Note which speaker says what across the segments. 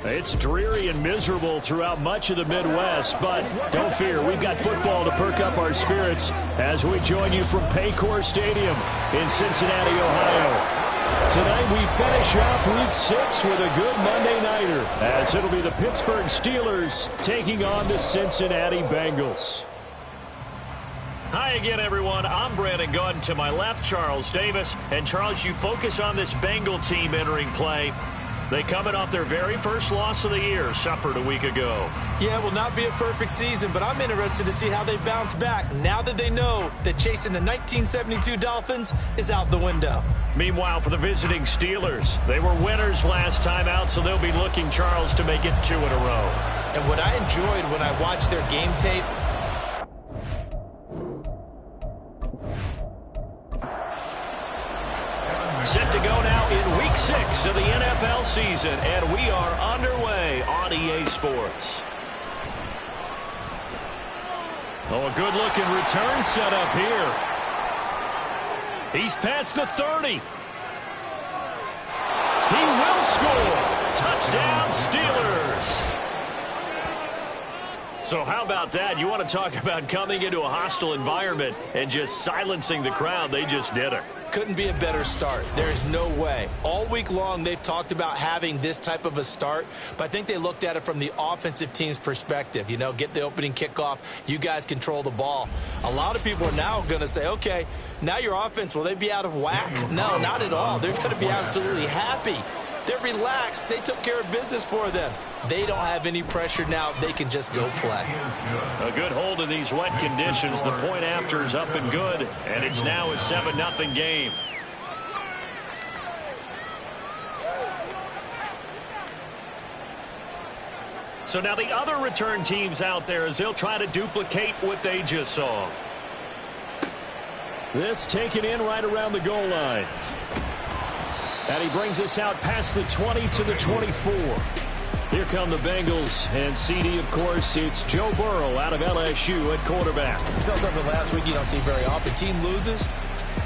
Speaker 1: It's dreary and miserable throughout much of the Midwest, but don't fear, we've got football to perk up our spirits as we join you from Paycor Stadium in Cincinnati, Ohio. Tonight we finish off Week 6 with a good Monday nighter, as it'll be the Pittsburgh Steelers taking on the Cincinnati Bengals.
Speaker 2: Hi again, everyone. I'm Brandon Gunn. To my left, Charles Davis. And, Charles, you focus on this Bengal team entering play. They coming off their very first loss of the year, suffered a week ago.
Speaker 3: Yeah, it will not be a perfect season, but I'm interested to see how they bounce back now that they know that chasing the 1972 Dolphins is out the window.
Speaker 2: Meanwhile, for the visiting Steelers, they were winners last time out, so they'll be looking, Charles, to make it 2 in a row.
Speaker 3: And what I enjoyed when I watched their game tape,
Speaker 2: set to go now in Week 6 of the NFL season, and we are underway on EA Sports. Oh, a good-looking return set up here. He's past the 30. He will score. Touchdown, Steelers. So how about that? You want to talk about coming into a hostile environment and just silencing the crowd. They just did it.
Speaker 3: couldn't be a better start. There is no way. All week long, they've talked about having this type of a start, but I think they looked at it from the offensive team's perspective. You know, get the opening kickoff. You guys control the ball. A lot of people are now going to say, okay, now your offense, will they be out of whack? No, not at all. They're going to be absolutely happy. They're relaxed. They took care of business for them. They don't have any pressure now. They can just go play.
Speaker 2: A good hold in these wet conditions. The point after is up and good, and it's now a 7-0 game. So now the other return teams out there as they'll try to duplicate what they just saw.
Speaker 1: This taken in right around the goal line. And he brings us out past the 20 to the 24. Here come the Bengals, and CD, of course, it's Joe Burrow out of LSU at quarterback.
Speaker 3: We saw something last week you don't see very often. Team loses,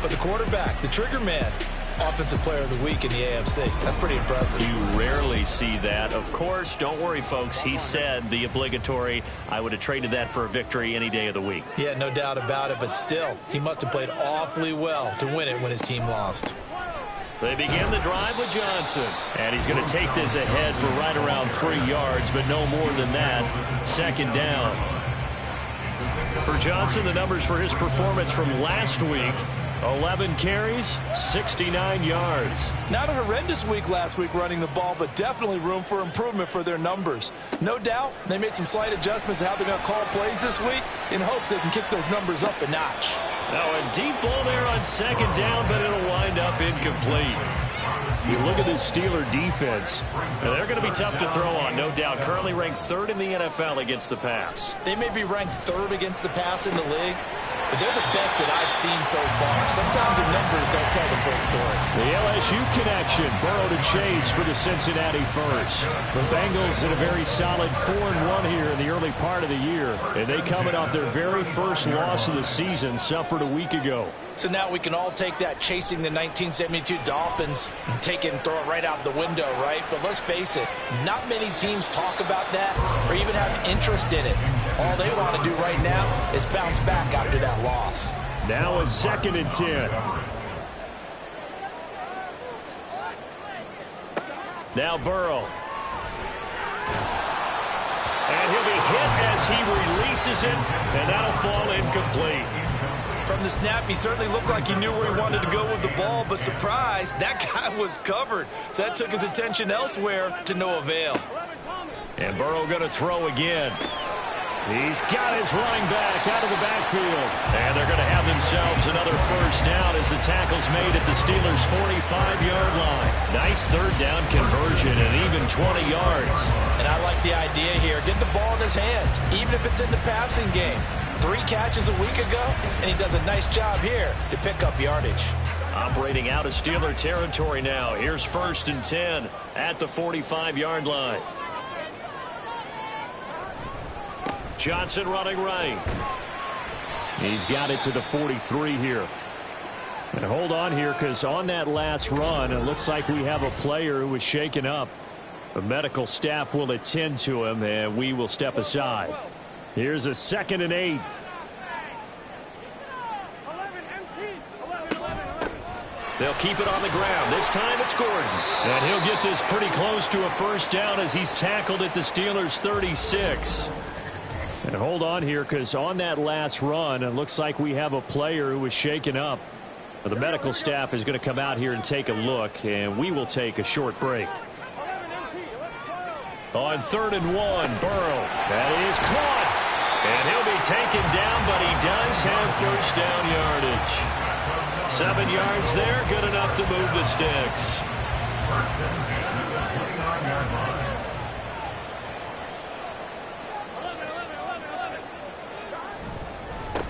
Speaker 3: but the quarterback, the trigger man, offensive player of the week in the AFC. That's pretty impressive.
Speaker 2: You rarely see that. Of course, don't worry, folks. He said the obligatory, I would have traded that for a victory any day of the week.
Speaker 3: Yeah, no doubt about it, but still, he must have played awfully well to win it when his team lost.
Speaker 2: They begin the drive with Johnson. And he's going to take this ahead for right around 3 yards, but no more than that. Second down. For Johnson, the numbers for his performance from last week: 11 carries, 69 yards.
Speaker 4: Not a horrendous week last week running the ball, but definitely room for improvement for their numbers. No doubt they made some slight adjustments to how they're going to call plays this week in hopes they can kick those numbers up a notch.
Speaker 2: Now a deep ball there on second down, but it'll wind up incomplete.
Speaker 1: You look at this Steeler defense.
Speaker 2: Now they're going to be tough to throw on, no doubt. Currently ranked 3rd in the NFL against the pass.
Speaker 3: They may be ranked 3rd against the pass in the league, but they're the best that I've seen so far. Sometimes the numbers don't tell the full story.
Speaker 1: The LSU connection. Burrow to Chase for the Cincinnati first. The Bengals in a very solid 4-1 here in the early part of the year. And they coming off their very first loss of the season, suffered a week ago.
Speaker 3: So now we can all take that chasing the 1972 Dolphins and take it and throw it right out the window, right? But let's face it, not many teams talk about that or even have interest in it. All they want to do right now is bounce back after that loss.
Speaker 1: Now a 2nd and 10.
Speaker 2: Now Burrow. And he'll be hit as he releases it, and that'll fall incomplete.
Speaker 3: From the snap, he certainly looked like he knew where he wanted to go with the ball, but surprise, that guy was covered. So that took his attention elsewhere to no avail.
Speaker 2: And Burrow going to throw again.
Speaker 1: He's got his running back out of the backfield.
Speaker 2: And they're going to have themselves another first down as the tackle's made at the Steelers' 45-yard line. Nice 3rd down conversion and even 20 yards.
Speaker 3: And I like the idea here. Get the ball in his hands, even if it's in the passing game. 3 catches a week ago, and he does a nice job here to pick up yardage.
Speaker 2: Operating out of Steeler territory now. Here's 1st and 10 at the 45-yard line. Johnson running right.
Speaker 1: He's got it to the 43 here. And hold on here, because on that last run, it looks like we have a player who was shaken up. The medical staff will attend to him, and we will step aside. Here's a 2nd and 8.
Speaker 2: They'll keep it on the ground. This time it's Gordon. And he'll get this pretty close to a first down as he's tackled at the Steelers' 36.
Speaker 1: And hold on here, because on that last run, it looks like we have a player who was shaken up. The medical staff is going to come out here and take a look, and we will take a short break.
Speaker 2: On 3rd and 1, Burrow. That is caught. And he'll be taken down, but he does have first down yardage. 7 yards there, good enough to move the sticks.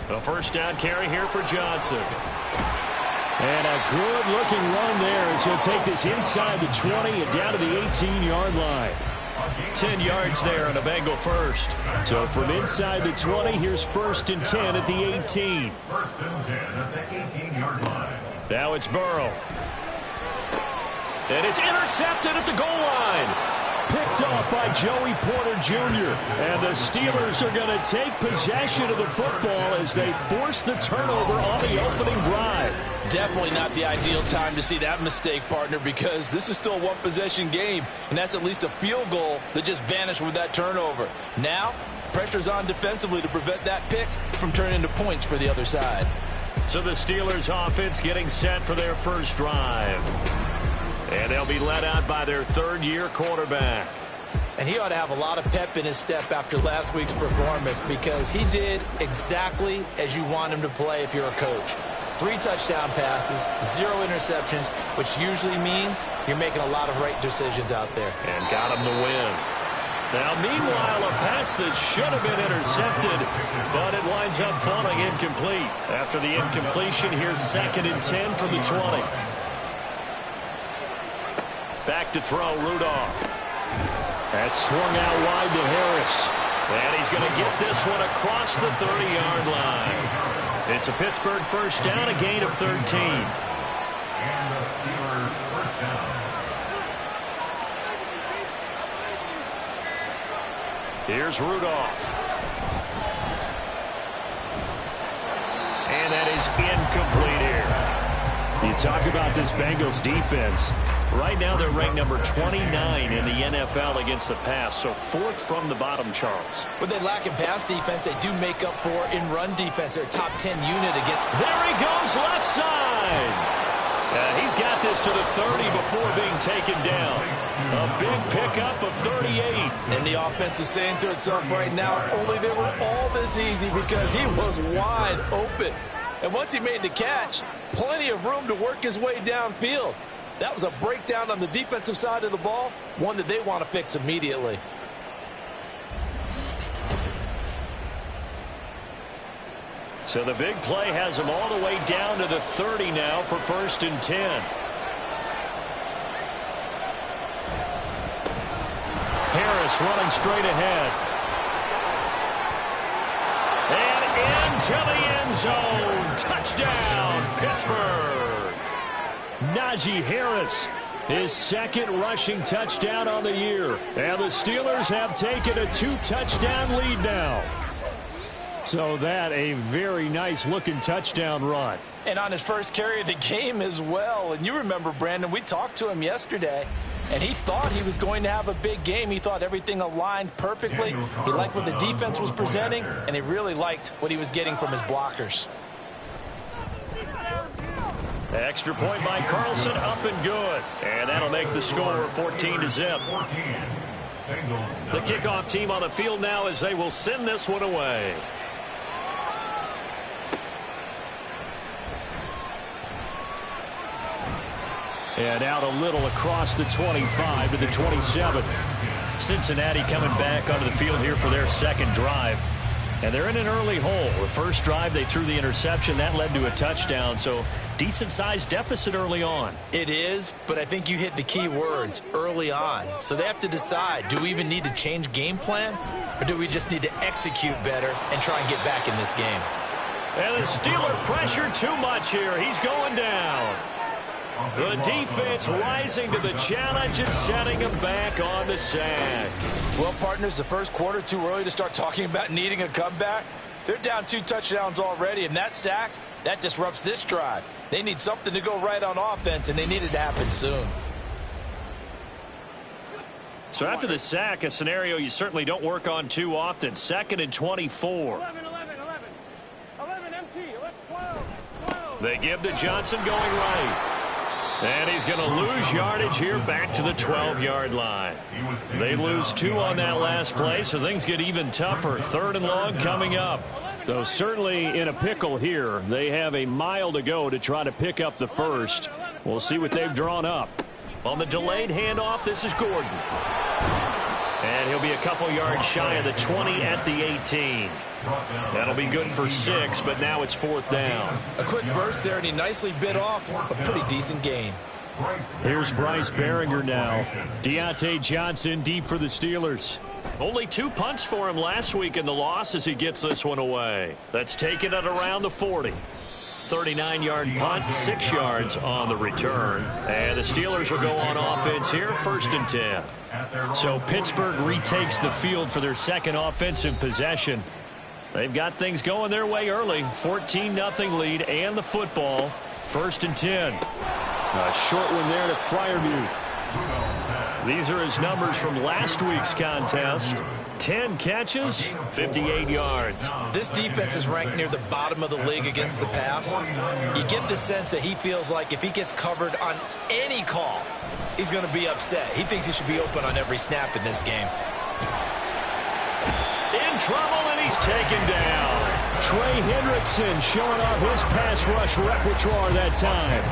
Speaker 2: A first down carry here for Johnson.
Speaker 1: And a good-looking run there as he'll take this inside the 20 and down to the 18-yard line.
Speaker 2: 10 yards there on a Bengal first.
Speaker 1: So from inside the 20, here's 1st and 10 at the 18.
Speaker 5: 1st and 10 at the 18-yard line.
Speaker 2: Now it's Burrow. And it's intercepted at the goal line.
Speaker 1: Picked off by Joey Porter Jr. And the Steelers are going to take possession of the football as they force the turnover on the opening drive.
Speaker 4: Definitely not the ideal time to see that mistake, partner, because this is still a one-possession game, and that's at least a field goal that just vanished with that turnover. Now, pressure's on defensively to prevent that pick from turning into points for the other side.
Speaker 2: So the Steelers offense getting set for their first drive. And they'll be led out by their 3rd-year quarterback.
Speaker 3: And he ought to have a lot of pep in his step after last week's performance, because he did exactly as you want him to play if you're a coach. 3 touchdown passes, 0 interceptions, which usually means you're making a lot of right decisions out there.
Speaker 2: And got him the win. Now, meanwhile, a pass that should have been intercepted, but it winds up falling incomplete. After the incompletion, here's 2nd and 10 from the 20. Back to throw, Rudolph.
Speaker 1: That's swung out wide to Harris.
Speaker 2: And he's going to get this one across the 30-yard line. It's a Pittsburgh first down, a gain of 13.
Speaker 5: And the Steelers first down.
Speaker 2: Here's Rudolph. And that is incomplete here.
Speaker 1: You talk about this Bengals defense.
Speaker 2: Right now they're ranked number 29 in the NFL against the pass, so 4th from the bottom, Charles.
Speaker 3: When they lack in pass defense, they do make up for in run defense. They're a top 10 unit again.
Speaker 2: There he goes, left side. He's got this to the 30 before being taken down. A big pickup of 38.
Speaker 4: And the offense is saying to itself right now, only they were all this easy because he was wide open. And once he made the catch, plenty of room to work his way downfield. That was a breakdown on the defensive side of the ball, one that they want to fix immediately.
Speaker 2: So the big play has him all the way down to the 30 now for 1st and 10. Harris running straight ahead. And into the end zone. Touchdown, Pittsburgh.
Speaker 1: Najee Harris, his 2nd rushing touchdown on the year. And the Steelers have taken a 2-touchdown lead now. So that a very nice-looking touchdown run.
Speaker 4: And on his first carry of the game as well. And you remember, Brandon, we talked to him yesterday, and he thought he was going to have a big game. He thought everything aligned perfectly. He liked what the defense was presenting, and he really liked what he was getting from his blockers.
Speaker 2: Extra point by Carlson, up and good. And that'll make the score 14-0. The kickoff team on the field now as they will send this one away.
Speaker 1: And out a little across the 25 to the 27.
Speaker 2: Cincinnati coming back onto the field here for their 2nd drive. And they're in an early hole. The first drive, they threw the interception. That led to a touchdown, so decent-sized deficit early on.
Speaker 3: It is, but I think you hit the key words, early on. So they have to decide, do we even need to change game plan, or do we just need to execute better and try and get back in this game?
Speaker 2: And the Steeler pressure too much here. He's going down. The defense rising to the challenge and setting them back on the sack.
Speaker 4: Well, partners, the first quarter, too early to start talking about needing a comeback. They're down 2 touchdowns already, and that sack, that disrupts this drive. They need something to go right on offense, and they need it to happen soon.
Speaker 2: So after the sack, a scenario you certainly don't work on too often. 2nd and 24.
Speaker 6: 11, empty. 12.
Speaker 2: They give to Johnson going right. And he's going to lose yardage here back to the 12-yard line. They lose 2 on that last play, so things get even tougher. 3rd and long coming up.
Speaker 1: So certainly in a pickle here. They have a mile to go to try to pick up the first. We'll see what they've drawn up.
Speaker 2: On the delayed handoff, this is Gordon. And he'll be a couple yards shy of the 20 at the 18. That'll be good for 6, but now it's 4th down.
Speaker 3: A quick burst there, and he nicely bit off a pretty decent gain.
Speaker 1: Here's Bryce Behringer now. Deontay Johnson deep for the Steelers.
Speaker 2: Only 2 punts for him last week in the loss as he gets this one away. That's taken at around the 40. 39-yard punt, 6 yards on the return. And the Steelers will go on offense here, 1st and 10. So Pittsburgh retakes the field for their second offensive possession. They've got things going their way early. 14-0 lead and the football. 1st and 10.
Speaker 1: A short one there to Freiermuth.
Speaker 2: These are his numbers from last week's contest. 10 catches, 58 yards.
Speaker 3: This defense is ranked near the bottom of the league against the pass. You get the sense that he feels like if he gets covered on any call, he's going to be upset. He thinks he should be open on every snap in this game.
Speaker 2: In trouble, and he's taken down.
Speaker 1: Trey Hendrickson showing off his pass rush repertoire that time.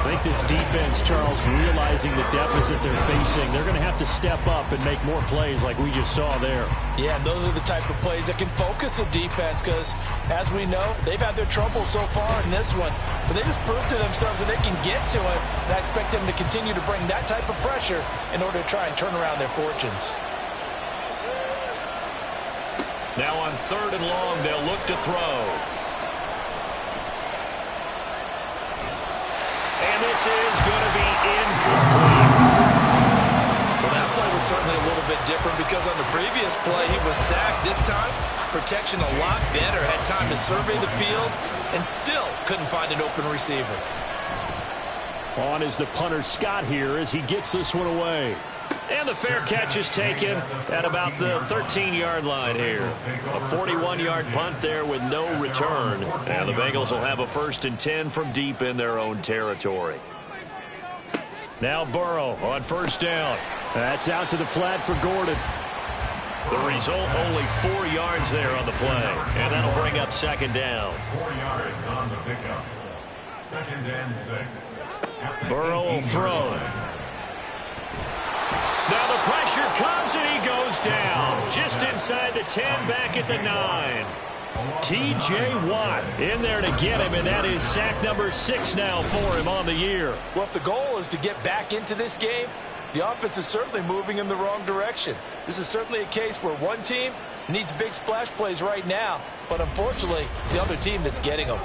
Speaker 1: I think this defense, Charles, realizing the deficit they're facing, they're going to have to step up and make more plays like we just saw there.
Speaker 4: Yeah, those are the type of plays that can focus a defense because, as we know, they've had their trouble so far in this one. But they just proved to themselves that they can get to it. And I expect them to continue to bring that type of pressure in order to try and turn around their fortunes.
Speaker 2: Now on 3rd and long, they'll look to throw. And this is going to be incomplete.
Speaker 3: Well, that play was certainly a little bit different because on the previous play, he was sacked. This time, protection a lot better. Had time to survey the field and still couldn't find an open receiver.
Speaker 1: On is the punter Scott here as he gets this one away.
Speaker 2: And the fair catch is taken at about the 13-yard line here. A 41-yard punt there with no return. And the Bengals will have a 1st and 10 from deep in their own territory. Now Burrow on 1st down.
Speaker 1: That's out to the flat for Gordon.
Speaker 2: The result, only 4 yards there on the play. And that'll bring up 2nd down.
Speaker 5: 4 yards on the pickup. 2nd and 6.
Speaker 2: Burrow will throw. Now the pressure comes and he goes down. Just inside the 10, back at the 9. T.J. Watt in there to get him, and that is sack number 6 now for him on the year.
Speaker 4: Well, if the goal is to get back into this game, the offense is certainly moving in the wrong direction. This is certainly a case where one team needs big splash plays right now, but unfortunately, it's the other team that's getting them.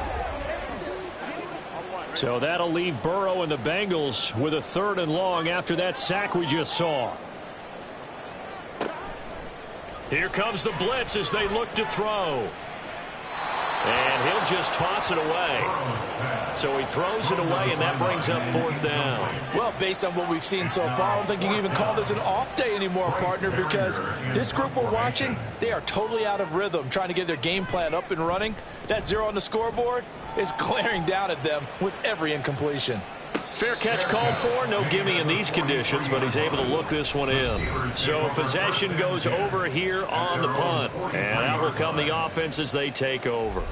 Speaker 1: So that'll leave Burrow and the Bengals with a 3rd and long after that sack we just saw.
Speaker 2: Here comes the blitz as they look to throw. And he'll just toss it away. So he throws it away, and that brings up 4th down.
Speaker 4: Well, based on what we've seen so far, I don't think you can even call this an off day anymore, partner, because this group we're watching, they are totally out of rhythm, trying to get their game plan up and running. That 0 on the scoreboard is glaring down at them with every incompletion.
Speaker 2: Fair catch called for. No gimme in these conditions, but he's able to look this one in. So possession goes over here on the punt. And out will come the offense as they take over.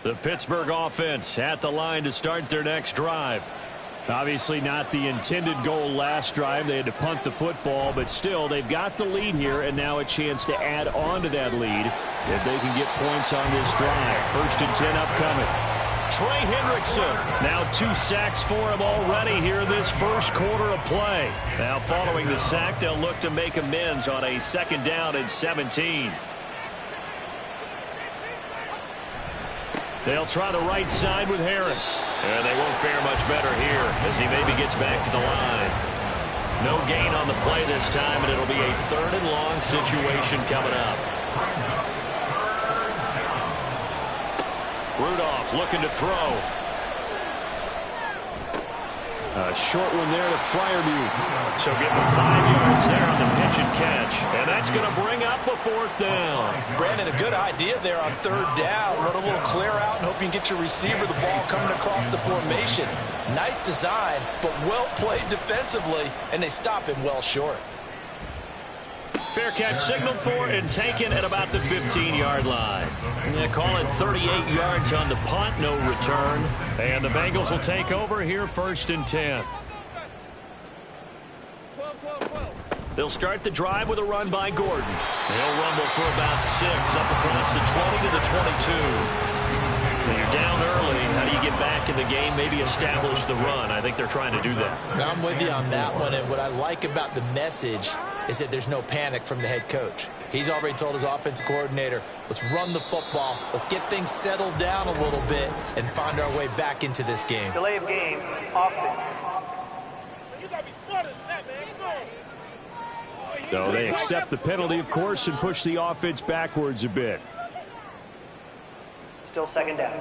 Speaker 2: The Pittsburgh offense at the line to start their next drive.
Speaker 1: Obviously not the intended goal last drive. They had to punt the football, but still they've got the lead here, and now a chance to add on to that lead if they can get points on this drive. 1st and 10 upcoming.
Speaker 2: Trey Hendrickson. Now 2 sacks for him already here in this first quarter of play. Now following the sack, they'll look to make amends on a 2nd down and 17. They'll try the right side with Harris. And they won't fare much better here as he maybe gets back to the line. No gain on the play this time, and it'll be a 3rd and long situation coming up. Rudolph looking to throw. A short one there to Freiermuth. So give him 5 yards there on the pitch and catch. And that's going to bring up a 4th down.
Speaker 3: Brandon, a good idea there on 3rd down. Run a little clear out and hope you can get your receiver the ball coming across the formation. Nice design, but well played defensively, and they stop him well short.
Speaker 2: Fair catch signaled for and taken at about the 15-yard line. Yeah, call it 38 yards on the punt, no return. And the Bengals will take over here 1st and 10. They'll start the drive with a run by Gordon. He'll rumble for about 6 up across the 20 to the 22. When you're down early, how do you get back in the game, maybe establish the run? I think they're trying to do that.
Speaker 3: I'm with you on that one, and what I like about the message is that there's no panic from the head coach. He's already told his offensive coordinator, let's run the football, let's get things settled down a little bit, and find our way back into this game.
Speaker 6: Delay of game. Offense.
Speaker 7: You got to be smarter than that, man. Come on.
Speaker 1: So they accept the penalty, of course, and push the offense backwards a bit.
Speaker 6: Still 2nd down.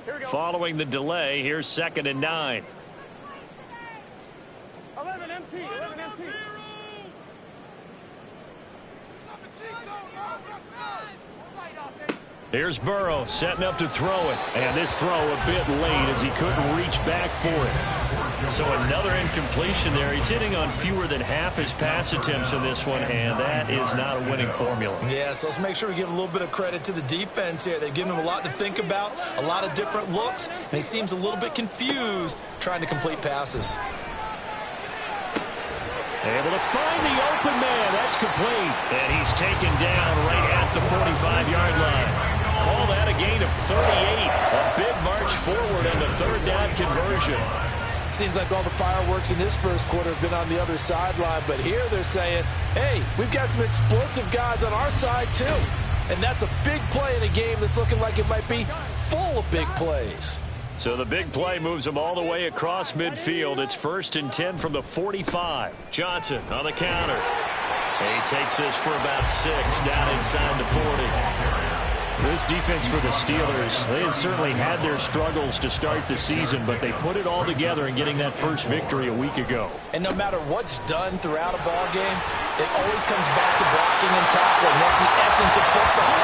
Speaker 6: Here we go.
Speaker 2: Following the delay, here's 2nd and 9.
Speaker 6: 11 MT. 11 MT.
Speaker 2: Here's Burrow setting up to throw it. And this throw a bit late as he couldn't reach back for it. So another incompletion there. He's hitting on fewer than half his pass attempts in this one, and that is not a winning formula.
Speaker 3: Yeah, so let's make sure we give a little bit of credit to the defense here. They've given him a lot to think about, a lot of different looks, and he seems a little bit confused trying to complete passes.
Speaker 2: Able to find the open man. That's complete. And he's taken down right at the 45-yard line. Call that a gain of 38. A big march forward on the 3rd down conversion.
Speaker 4: Seems like all the fireworks in this first quarter have been on the other sideline, but here they're saying, hey, we've got some explosive guys on our side too. And that's a big play in a game that's looking like it might be full of big plays.
Speaker 2: So the big play moves them all the way across midfield. It's 1st and 10 from the 45. Johnson on the counter. He takes this for about 6 down inside the 40.
Speaker 1: This defense for the Steelers, they have certainly had their struggles to start the season, but they put it all together in getting that first victory a week ago.
Speaker 3: And no matter what's done throughout a ball game, it always comes back to blocking and tackling. That's the essence of football.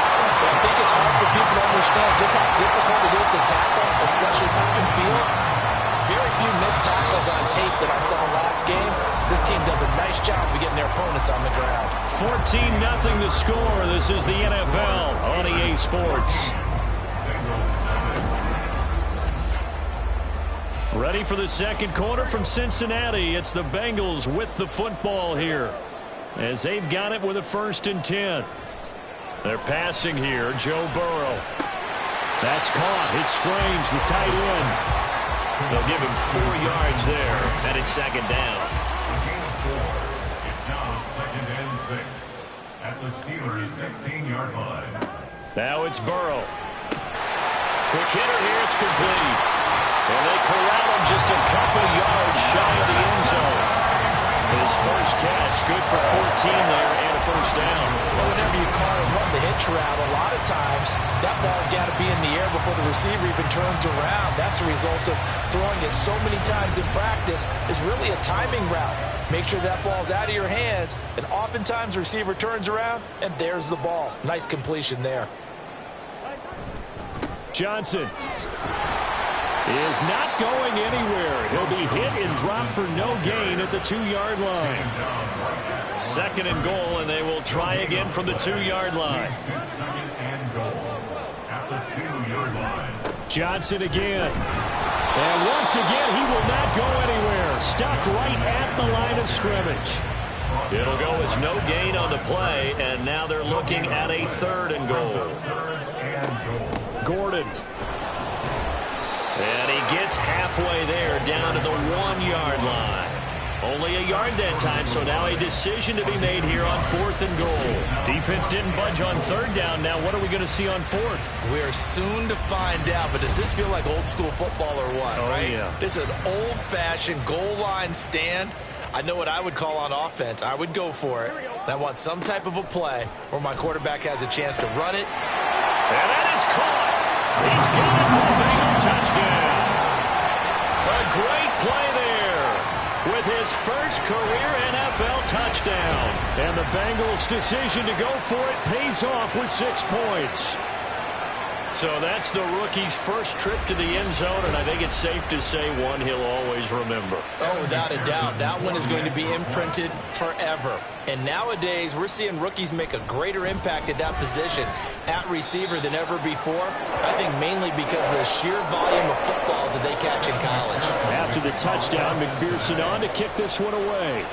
Speaker 3: But I think it's hard for people to understand just how difficult it is to tackle, especially open field. Very few missed tackles on tape that I saw last game. This team does a nice job of getting their opponents on the ground.
Speaker 2: 14-0 the score. This is the NFL on EA Sports. Ready for the 2nd quarter from Cincinnati. It's the Bengals with the football here as they've got it with a 1st and 10. They're passing here. Joe Burrow. That's caught. It's Strange, the tight end. They'll give him 4 yards there, and it's 2nd down.
Speaker 5: It's now 2nd and 6 at the Steelers' 16-yard line.
Speaker 2: Now it's Burrow. Quick hitter here. It's complete. And they corral him just a couple yards shy of the end zone. His first catch, good for 14 there and a 1st down.
Speaker 3: Well, whenever you call and run the hitch route, a lot of times that ball's got to be in the air before the receiver even turns around. That's the result of throwing it so many times in practice. Is really a timing route. Make sure that ball's out of your hands, and oftentimes the receiver turns around, and there's the ball. Nice completion there.
Speaker 1: Johnson is not going anywhere. He'll be hit and dropped for no gain at the 2-yard line.
Speaker 2: 2nd and goal, and they will try again from the 2-yard line.
Speaker 5: 2nd and goal at the 2-yard line.
Speaker 1: Johnson again. And once again, he will not go anywhere. Stopped right at the line of scrimmage.
Speaker 2: It'll go as no gain on the play, and now they're looking at a 3rd and goal.
Speaker 1: Gordon.
Speaker 2: And he gets halfway there down to the 1-yard line. Only a yard that time, so now a decision to be made here on 4th and goal. Defense didn't budge on 3rd down. Now what are we going to see on 4th?
Speaker 3: We are soon to find out, but does this feel like old school football or what, right?
Speaker 2: Yeah.
Speaker 3: This is an old-fashioned goal line stand. I know what I would call on offense. I would go for it. And I want some type of a play where my quarterback has a chance to run it.
Speaker 2: And that is caught. He's got it for a Bengal touchdown. A great play there with his first career NFL touchdown.
Speaker 1: And the Bengals' decision to go for it pays off with 6 points.
Speaker 2: So that's the rookie's first trip to the end zone, and I think it's safe to say one he'll always remember.
Speaker 3: Oh, without a doubt. That one is going to be imprinted forever. And nowadays, we're seeing rookies make a greater impact at that position at receiver than ever before. I think mainly because of the sheer volume of footballs that they catch in college.
Speaker 1: After the touchdown, McPherson on to kick this one away.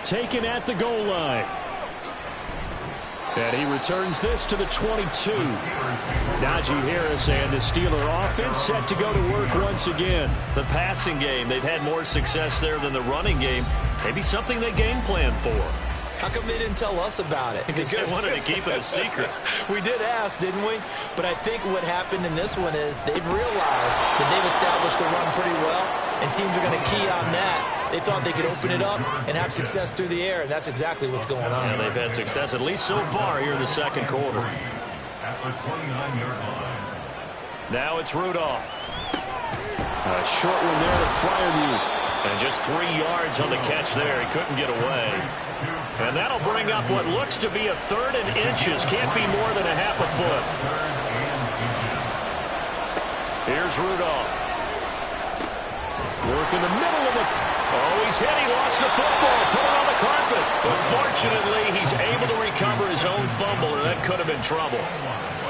Speaker 1: Taken at the goal line. And he returns this to the 22. Najee Harris and the Steeler offense set to go to work once again.
Speaker 2: The passing game, they've had more success there than the running game. Maybe something they game plan for.
Speaker 3: How come they didn't tell us about it?
Speaker 2: Because they wanted to keep it a secret.
Speaker 3: We did ask, didn't we? But I think what happened in this one is they've realized that they've established the run pretty well, and teams are going to key on that. They thought they could open it up and have success through the air, and that's exactly what's going on.
Speaker 2: And they've had success, at least so far, here in the second quarter.
Speaker 5: At the 29-yard line.
Speaker 2: Now it's Rudolph.
Speaker 1: A short one there to Freiermuth.
Speaker 2: And just 3 yards on the catch there. He couldn't get away. And that'll bring up what looks to be a 3rd and inches. Can't be more than a half a foot. Here's Rudolph.
Speaker 1: Work in the middle of the...
Speaker 2: Oh, he's hit. He lost the football. Put it on the carpet. But fortunately, he's able to recover his own fumble, or that could have been trouble.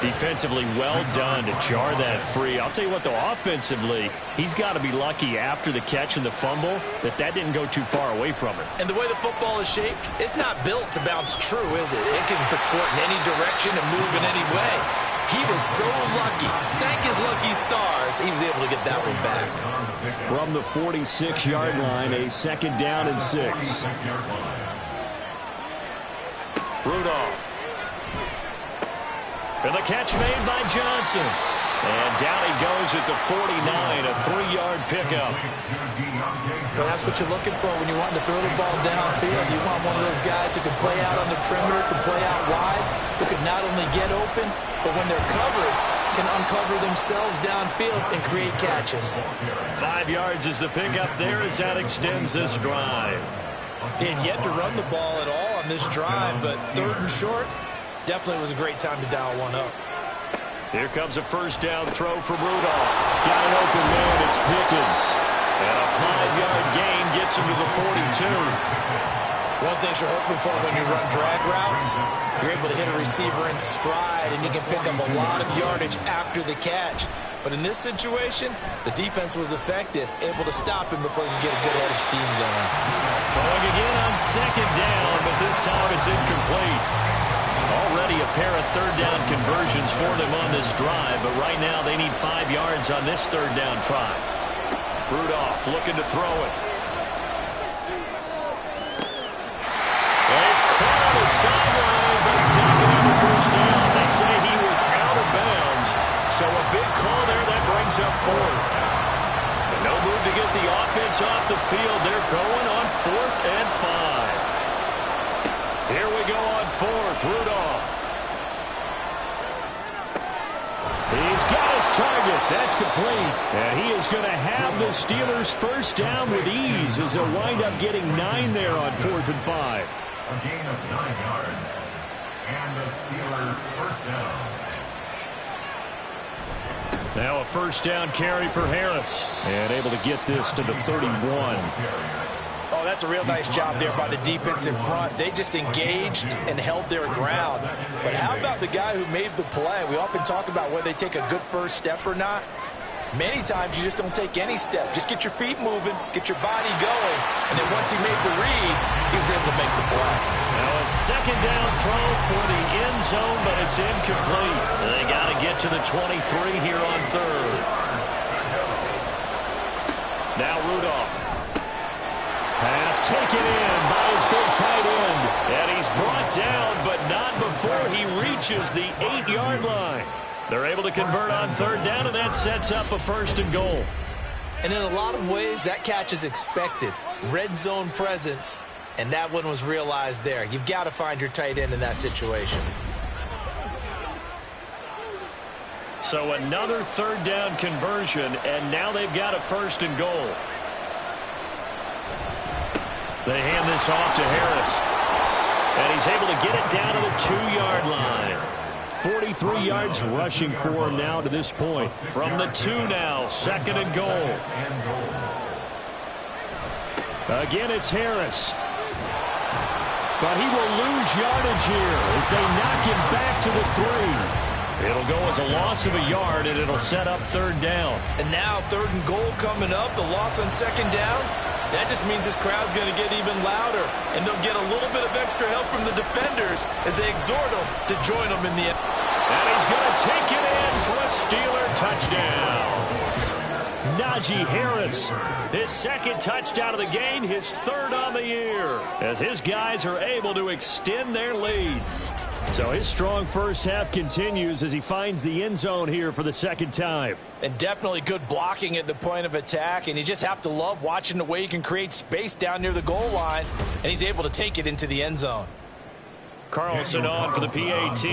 Speaker 2: Defensively, well done to jar that free. I'll tell you what, though, offensively, he's got to be lucky after the catch and the fumble that didn't go too far away from him.
Speaker 3: And the way the football is shaped, it's not built to bounce true, is it? It can squirt in any direction and move in any way. He was so lucky. Thank his lucky stars, he was able to get that one back.
Speaker 1: From the 46-yard line, a 2nd down and 6.
Speaker 2: Rudolph. And the catch made by Johnson. And down he goes at the 49, a 3-yard pickup.
Speaker 3: Well, that's what you're looking for when you want to throw the ball downfield. You want one of those guys who can play out on the perimeter, can play out wide, who can not only get open, but when they're covered, can uncover themselves downfield and create catches.
Speaker 2: 5 yards is the pickup there as that extends this drive.
Speaker 3: They had yet to run the ball at all on this drive, but 3rd and short, definitely was a great time to dial one up.
Speaker 2: Here comes a 1st down throw from Rudolph.
Speaker 1: Got an open man, it's Pickens.
Speaker 2: And a 5-yard gain gets him to the 42.
Speaker 3: One thing you're hoping for when you run drag routes, you're able to hit a receiver in stride, and you can pick up a lot of yardage after the catch. But in this situation, the defense was effective, able to stop him before he could get a good head of steam going.
Speaker 2: Throwing again on 2nd down, but this time it's incomplete. Already a pair of 3rd down conversions for them on this drive, but right now they need 5 yards on this 3rd down try. Rudolph looking to throw it. And he's caught on the sideline, but he's not going to have a 1st down. They say he was out of bounds, so a big call there that brings up 4th. And no move to get the offense off the field. They're going on 4th and 5. Here we go on 4th. Rudolph.
Speaker 1: He's got his target. That's complete. And he is going to have the Steelers' 1st down with ease as they'll wind up getting 9 there on 4th and 5.
Speaker 5: A gain of 9 yards. And the Steelers' 1st down.
Speaker 1: Now a 1st down carry for Harris. And able to get this to the 31.
Speaker 3: Oh, that's a real nice job there by the defense in front. They just engaged and held their ground. But how about the guy who made the play? We often talk about whether they take a good first step or not. Many times you just don't take any step. Just get your feet moving, get your body going, and then once he made the read, he was able to make the play.
Speaker 2: Now a 2nd down throw for the end zone, but it's incomplete. They got to get to the 23 here on 3rd. Now Rudolph. Pass taken in by his big tight end. And he's brought down, but not before he reaches the 8-yard line. They're able to convert on third down, and that sets up a 1st and goal.
Speaker 3: And in a lot of ways, that catch is expected. Red zone presence, and that one was realized there. You've got to find your tight end in that situation.
Speaker 2: So another third down conversion, and now they've got a 1st and goal. They hand this off to Harris. And he's able to get it down to the 2-yard line. 43 yards rushing for him now to this point. From the 2 now, 2nd and goal. Again, it's Harris. But he will lose yardage here as they knock him back to the 3. It'll go as a loss of a yard, and it'll set up 3rd down.
Speaker 3: And now 3rd and goal coming up, the loss on 2nd down. That just means this crowd's going to get even louder, and they'll get a little bit of extra help from the defenders as they exhort them to join them in the end.
Speaker 2: And he's going to take it in for a Steeler touchdown. Najee Harris, his 2nd touchdown of the game, his 3rd on the year, as his guys are able to extend their lead. So his strong first half continues as he finds the end zone here for the 2nd time.
Speaker 4: And definitely good blocking at the point of attack, and you just have to love watching the way he can create space down near the goal line, and he's able to take it into the end zone.
Speaker 2: Carlson on for the PAT.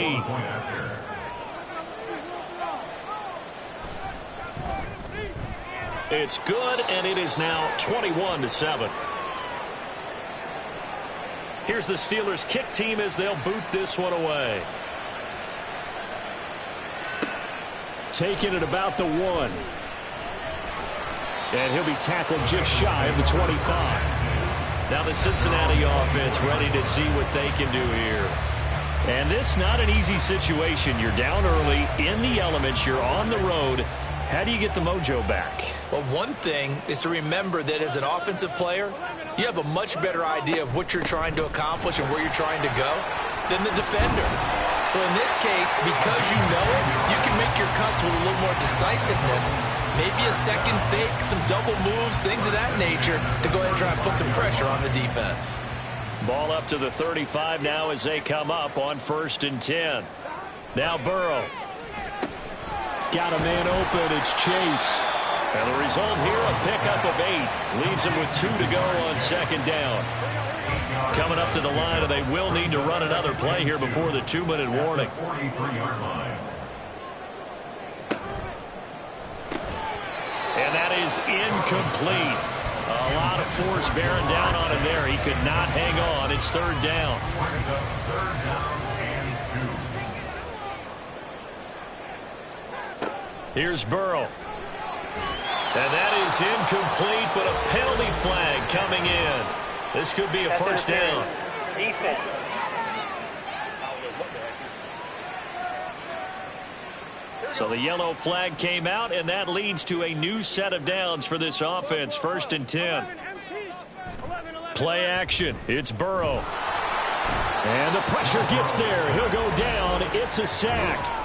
Speaker 2: It's good, and it is now 21-7. Here's the Steelers' kick team as they'll boot this one away. Taking it about the 1. And he'll be tackled just shy of the 25. Now the Cincinnati offense ready to see what they can do here. And this not an easy situation. You're down early, in the elements, you're on the road. How do you get the mojo back?
Speaker 3: Well, one thing is to remember that as an offensive player, you have a much better idea of what you're trying to accomplish and where you're trying to go than the defender. So in this case, because you know it, you can make your cuts with a little more decisiveness. Maybe a second fake, some double moves, things of that nature to go ahead and try and put some pressure on the defense.
Speaker 2: Ball up to the 35 now as they come up on 1st and 10. Now Burrow. Got a man open. It's Chase. And the result here, a pickup of 8. Leaves him with 2 to go on 2nd down. Coming up to the line, and they will need to run another play here before the 2-minute warning. And that is incomplete. A lot of force bearing down on him there. He could not hang on. It's 3rd down. Here's Burrow. And that is incomplete, but a penalty flag coming in. This could be a 1st down.
Speaker 6: Defense.
Speaker 2: So the yellow flag came out, and that leads to a new set of downs for this offense. 1st and 10. Play action. It's Burrow. And the pressure gets there. He'll go down. It's a sack.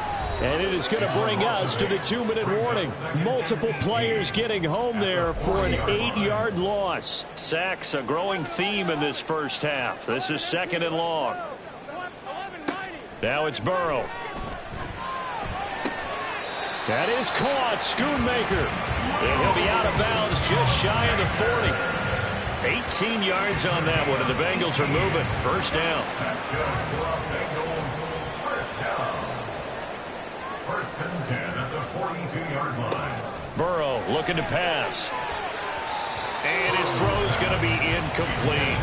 Speaker 2: And it is going to bring us to the 2-minute warning. Multiple players getting home there for an 8-yard loss. Sacks a growing theme in this first half. This is 2nd and long. Now it's Burrow. That is caught. Schoonmaker. And he'll be out of bounds just shy of the 40. 18 yards on that one, and the Bengals are moving. 1st down.
Speaker 5: That's good for a Bengals first down. 1st and 10 at the 42-yard line.
Speaker 2: Burrow looking to pass. And his throw's going to be incomplete.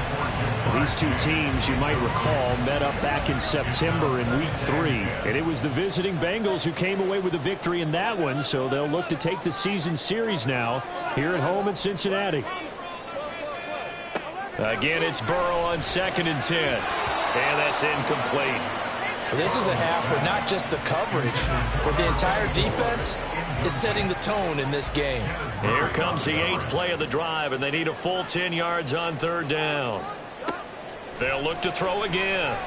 Speaker 1: These two teams, you might recall, met up back in September in Week 3. And it was the visiting Bengals who came away with a victory in that one, so they'll look to take the season series now here at home in Cincinnati.
Speaker 2: Again, it's Burrow on 2nd and 10. And that's incomplete.
Speaker 3: This is a half where not just the coverage, but the entire defense is setting the tone in this game.
Speaker 2: Here comes the 8th play of the drive, and they need a full 10 yards on 3rd down. They'll look to throw again.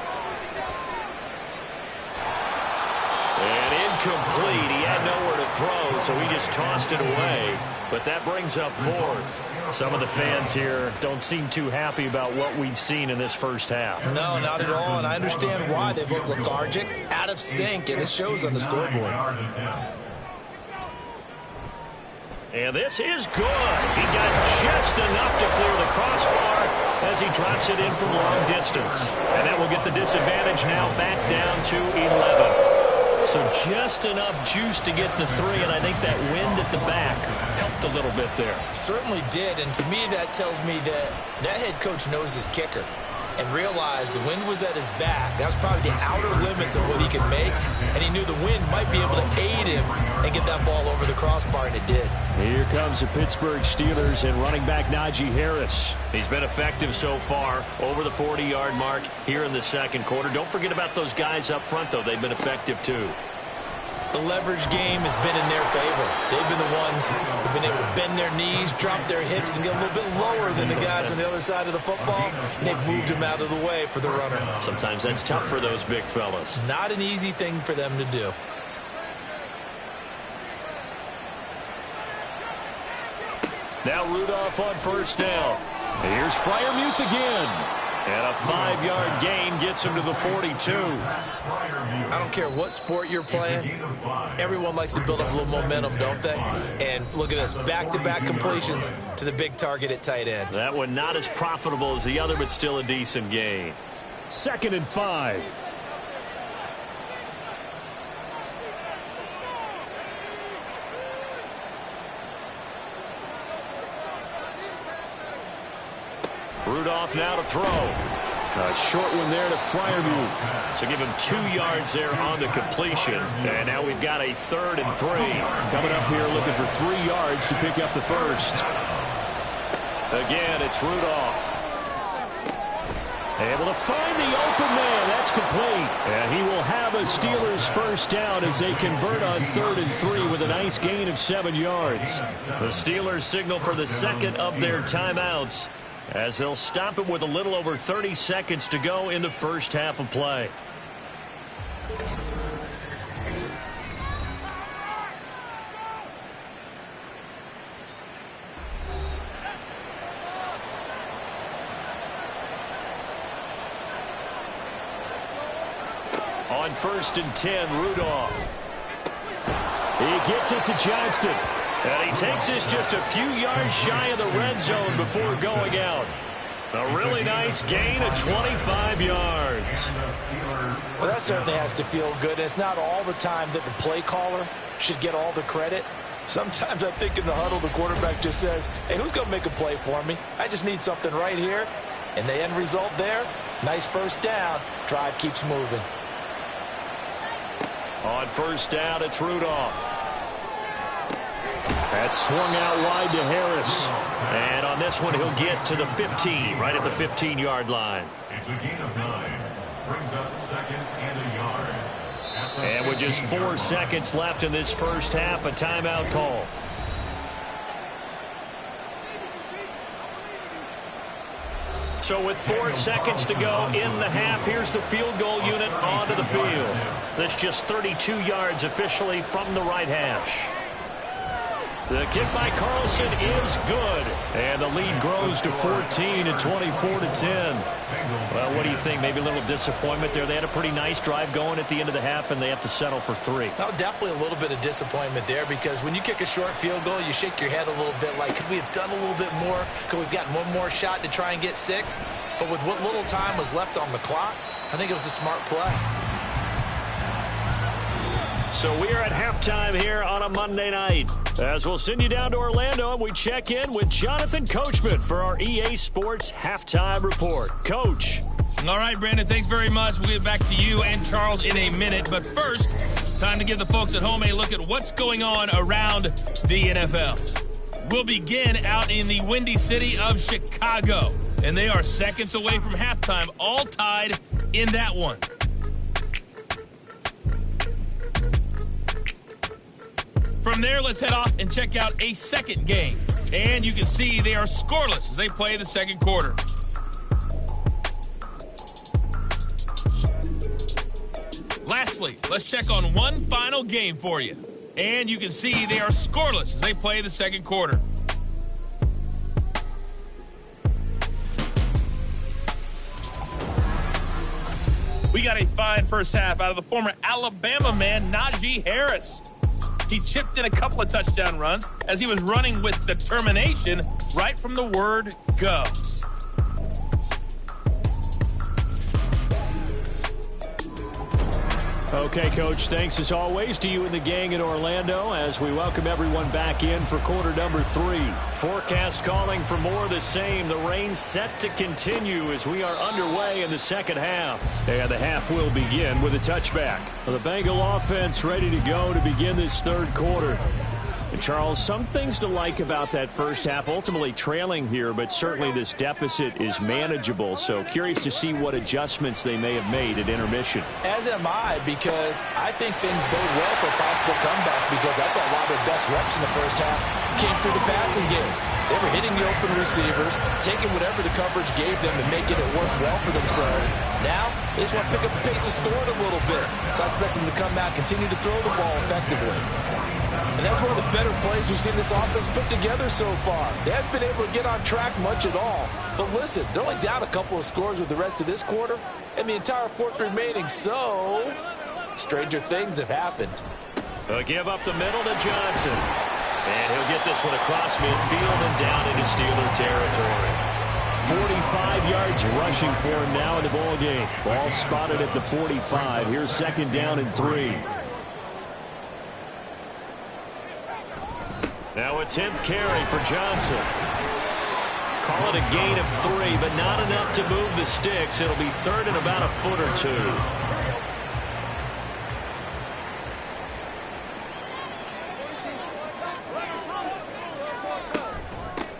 Speaker 2: And incomplete. He had nowhere to throw, so he just tossed it away. But that brings up fourth.
Speaker 1: Some of the fans here don't seem too happy about what we've seen in this first half.
Speaker 3: No, not at all, and I understand why. They've looked lethargic, out of sync, and it shows on the scoreboard.
Speaker 2: And this is good. He got just enough to clear the crossbar as he drops it in from long distance. And that will get the disadvantage now back down to 11. So just enough juice to get the three, and I think that wind at the back helped a little bit there.
Speaker 3: Certainly did, and to me that tells me that that head coach knows his kicker and realized the wind was at his back. That was probably the outer limits of what he could make, and he knew the wind might be able to aid him and get that ball over the crossbar, and it did.
Speaker 1: Here comes the Pittsburgh Steelers and running back Najee Harris.
Speaker 2: He's been effective so far, over the 40-yard mark here in the second quarter. Don't forget about those guys up front, though. They've been effective, too.
Speaker 3: The leverage game has been in their favor. They've been the ones who've been able to bend their knees, drop their hips, and get a little bit lower than the guys on the other side of the football, and they've moved them out of the way for the runner.
Speaker 2: Sometimes that's tough for those big fellas.
Speaker 3: Not an easy thing for them to do.
Speaker 1: Now Rudolph on first down. Here's Freiermuth again. And a 5-yard gain gets him to the 42.
Speaker 3: I don't care what sport you're playing. Everyone likes to build up a little momentum, don't they? And look at this, back-to-back completions to the big target at tight end.
Speaker 2: That one not as profitable as the other, but still a decent gain.
Speaker 1: 2nd and 5.
Speaker 2: Rudolph now to throw.
Speaker 1: A short one there to Freiermuth.
Speaker 2: So give him 2 yards there on the completion. And now we've got a 3rd and 3.
Speaker 1: Coming up here looking for 3 yards to pick up the first.
Speaker 2: Again, it's Rudolph.
Speaker 1: Able to find the open man. That's complete. And he will have a Steelers first down as they convert on 3rd and 3 with a nice gain of 7 yards.
Speaker 2: The Steelers signal for the second of their timeouts, as they'll stop it with a little over 30 seconds to go in the first half of play. On 1st and 10, Rudolph.
Speaker 1: He gets it to Johnston.
Speaker 2: And he takes this just a few yards shy of the red zone before going out. A really nice gain of 25 yards.
Speaker 4: Well, that certainly has to feel good. It's not all the time that the play caller should get all the credit. Sometimes I think in the huddle, the quarterback just says, hey, who's going to make a play for me? I just need something right here. And the end result there, nice first down. Drive keeps moving.
Speaker 2: On first down, it's Rudolph.
Speaker 1: That's swung out wide to Harris.
Speaker 2: And on this one, he'll get to the 15, right at the 15-yard line.
Speaker 5: It's a gain of 9. Brings up 2nd and a yard.
Speaker 2: And with just 4 seconds left in this first half, a timeout call. So with 4 seconds to go in the half, here's the field goal unit onto the field. That's just 32 yards officially from the right hash. The kick by Carlson is good. And the lead grows to 14 and 24-10. Well, what do you think? Maybe a little disappointment there. They had a pretty nice drive going at the end of the half, and they have to settle for 3.
Speaker 3: Oh, definitely a little bit of disappointment there, because when you kick a short field goal, you shake your head a little bit like, could we have done a little bit more? Could we have gotten one more shot to try and get 6? But with what little time was left on the clock, I think it was a smart play.
Speaker 2: So we're at halftime here on a Monday night, as we'll send you down to Orlando and we check in with Jonathan Coachman for our EA Sports Halftime Report. Coach.
Speaker 8: All right, Brandon, thanks very much. We'll get back to you and Charles in a minute. But first, time to give the folks at home a look at what's going on around the NFL. We'll begin out in the windy city of Chicago, and they are seconds away from halftime, all tied in that one. From there, let's head off and check out a second game. And you can see they are scoreless as they play the second quarter. Lastly, let's check on one final game for you. And you can see they are scoreless as they play the second quarter. We got a fine first half out of the former Alabama man, Najee Harris. He chipped in a couple of touchdown runs as he was running with determination right from the word go.
Speaker 1: Okay, Coach, thanks as always to you and the gang in Orlando as we welcome everyone back in for quarter number 3.
Speaker 2: Forecast calling for more of the same. The rain set to continue as we are underway in the second half.
Speaker 1: And the half will begin with a touchback. The Bengal offense ready to go to begin this third quarter. And Charles, some things to like about that first half, ultimately trailing here, but certainly this deficit is manageable. So curious to see what adjustments they may have made at intermission.
Speaker 3: As am I, because I think things bode well for a possible comeback, because I thought a lot of their best reps in the first half came through the passing game. They were hitting the open receivers, taking whatever the coverage gave them and making it work well for themselves. Now, they just want to pick up the pace of scoring a little bit. So I expect them to come out, continue to throw the ball effectively. And that's one of the better plays we've seen this offense put together so far. They haven't been able to get on track much at all. But listen, they're only down a couple of scores with the rest of this quarter and the entire fourth remaining. So, stranger things have happened.
Speaker 2: A give up the middle to Johnson. And he'll get this one across midfield and down into Steeler territory.
Speaker 1: 45 yards rushing for him now in the ball game. Ball spotted at the 45. Here's second down and 3.
Speaker 2: Now a 10th carry for Johnson. Call it a gain of 3, but not enough to move the sticks. It'll be third and about a foot or two.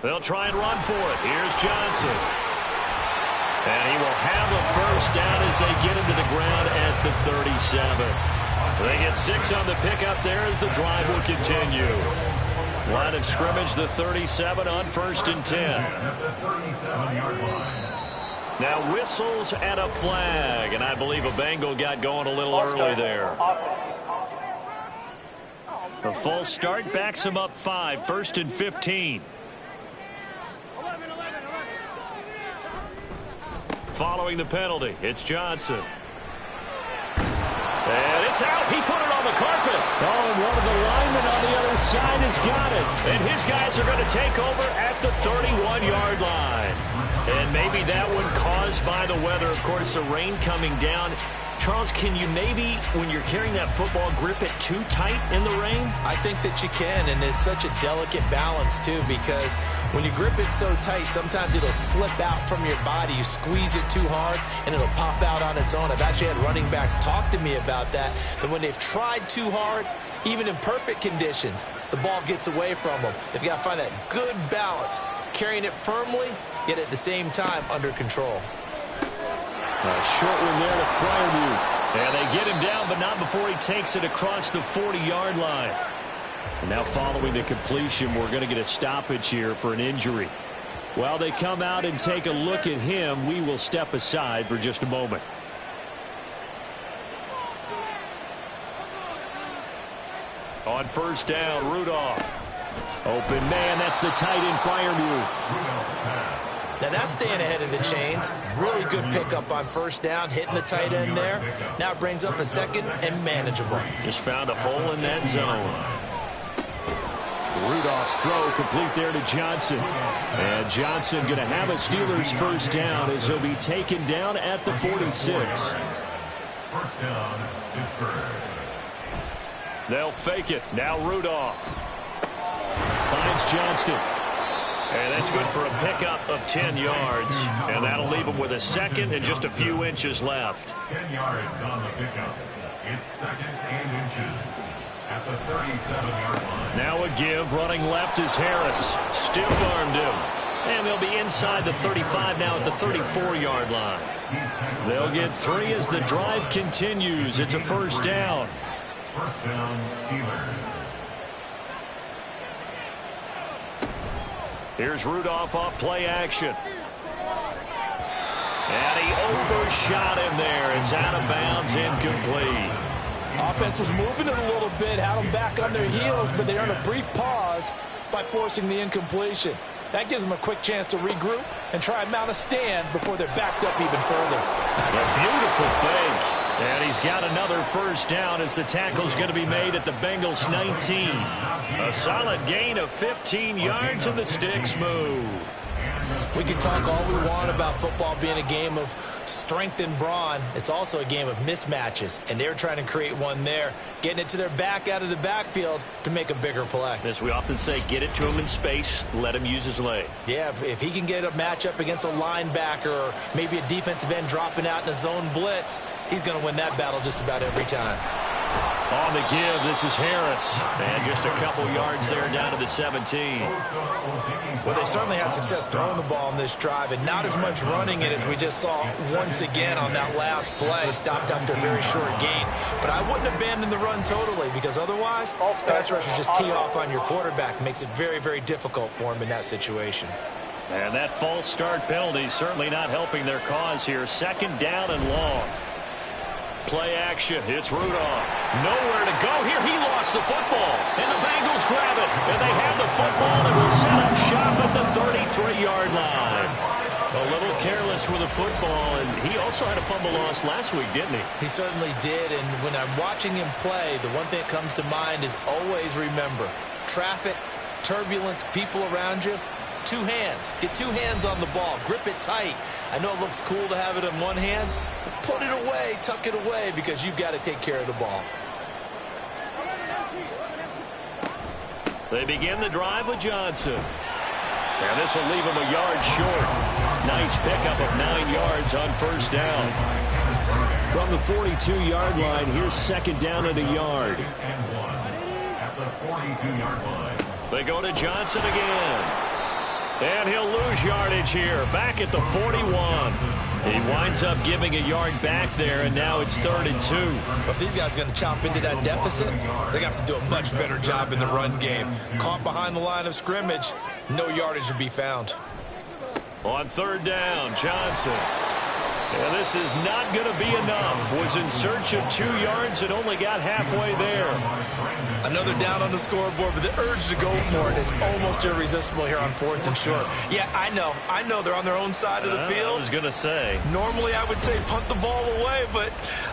Speaker 2: They'll try and run for it. Here's Johnson. And he will have a first down as they get him to the ground at the 37. They get 6 on the pickup there as the drive will continue. Line of scrimmage, the 37 on 1st and 10. Now whistles and a flag, and I believe a Bengal got going a little early there. The full start backs him up 5, 1st and 15. Following the penalty, it's Johnson. And it's out. He put it on the carpet.
Speaker 1: Oh, and one of the linemen on the other side has got it.
Speaker 2: And his guys are going to take over at the 31-yard line. And maybe that one caused by the weather. Of course, the rain coming down. Charles, can you maybe, when you're carrying that football, grip it too tight in the rain?
Speaker 3: I think that you can, and it's such a delicate balance, too, because when you grip it so tight, sometimes it'll slip out from your body. You squeeze it too hard, and it'll pop out on its own. I've actually had running backs talk to me about that when they've tried too hard, even in perfect conditions, the ball gets away from them. They've got to find that good balance, carrying it firmly, yet at the same time under control.
Speaker 1: A short one there to Freiermuth.
Speaker 2: And they get him down, but not before he takes it across the 40-yard line.
Speaker 1: And now following the completion, we're going to get a stoppage here for an injury. While they come out and take a look at him, we will step aside for just a moment.
Speaker 2: On 1st down, Rudolph.
Speaker 1: Open man, that's the tight end Freiermuth.
Speaker 3: Now that's staying ahead of the chains. Really good pickup on 1st down, hitting the tight end there. Now it brings up a second and manageable.
Speaker 2: Just found a hole in that zone.
Speaker 1: Rudolph's throw complete there to Johnson. And Johnson going to have a Steelers 1st down as he'll be taken down at the 46.
Speaker 5: 1st down, Pittsburgh.
Speaker 2: They'll fake it. Now Rudolph.
Speaker 1: Finds Johnston.
Speaker 2: And that's good for a pickup of 10 yards. And that'll leave him with a second and just a few inches left.
Speaker 5: 10 yards on the pickup. It's 2nd and inches at the 37-yard line.
Speaker 2: Now a give. Running left is Harris. Stiff-armed him. And they'll be inside the 35 now at the 34-yard line. They'll get 3 as the drive continues. It's a 1st down.
Speaker 5: 1st down, Steelers.
Speaker 2: Here's Rudolph off play action. And he overshot him there. It's out of bounds, incomplete.
Speaker 4: Offense was moving it a little bit, had them back on their heels, but they earned a brief pause by forcing the incompletion. That gives them a quick chance to regroup and try and mount a stand before they're backed up even further.
Speaker 2: A beautiful fake. And he's got another first down as the tackle's going to be made at the Bengals 19. A solid gain of 15 yards and the sticks move.
Speaker 3: We can talk all we want about football being a game of strength and brawn. It's also a game of mismatches, and they're trying to create one there, getting it to their back out of the backfield to make a bigger play.
Speaker 2: As we often say, get it to him in space, let him use his leg.
Speaker 3: Yeah, if he can get a matchup against a linebacker or maybe a defensive end dropping out in a zone blitz, he's going to win that battle just about every time.
Speaker 2: On the give, this is Harris. And just a couple yards there down to the 17.
Speaker 3: Well, they certainly had success throwing the ball in this drive and not as much running it as we just saw once again on that last play. Stopped after a very short gain. But I wouldn't abandon the run totally because otherwise, pass rushers just tee off on your quarterback. Makes it very, very difficult for him in that situation.
Speaker 2: And that false start penalty certainly not helping their cause here. Second down and long. Play action. It's Rudolph. Nowhere to go here. He lost the football. And the Bengals grab it. And they have the football and will set up shop at the 33-yard line. A little careless with the football. And he also had a fumble loss last week, didn't he?
Speaker 3: He certainly did. And when I'm watching him play, the one thing that comes to mind is always remember, traffic, turbulence, people around you. Two hands. Get two hands on the ball. Grip it tight. I know it looks cool to have it in one hand, but put it away, tuck it away, because you've got to take care of the ball.
Speaker 2: They begin the drive with Johnson. And this will leave him a yard short. Nice pickup of 9 yards on first down.
Speaker 1: From the 42-yard line, here's second down and a yard.
Speaker 5: At the 42-yard line.
Speaker 2: They go to Johnson again. And he'll lose yardage here, back at the 41. He winds up giving a yard back there, and now it's 3rd and 2.
Speaker 3: If these guys are going to chop into that deficit, they got to do a much better job in the run game. Caught behind the line of scrimmage, no yardage to be found.
Speaker 2: On 3rd down, Johnson. And this is not going to be enough. Was in search of 2 yards and only got halfway there.
Speaker 3: Another down on the scoreboard, but the urge to go for it is almost irresistible here on 4th and short. Yeah, I know they're on their own side of the field.
Speaker 2: I was going to say.
Speaker 3: Normally I would say punt the ball away, but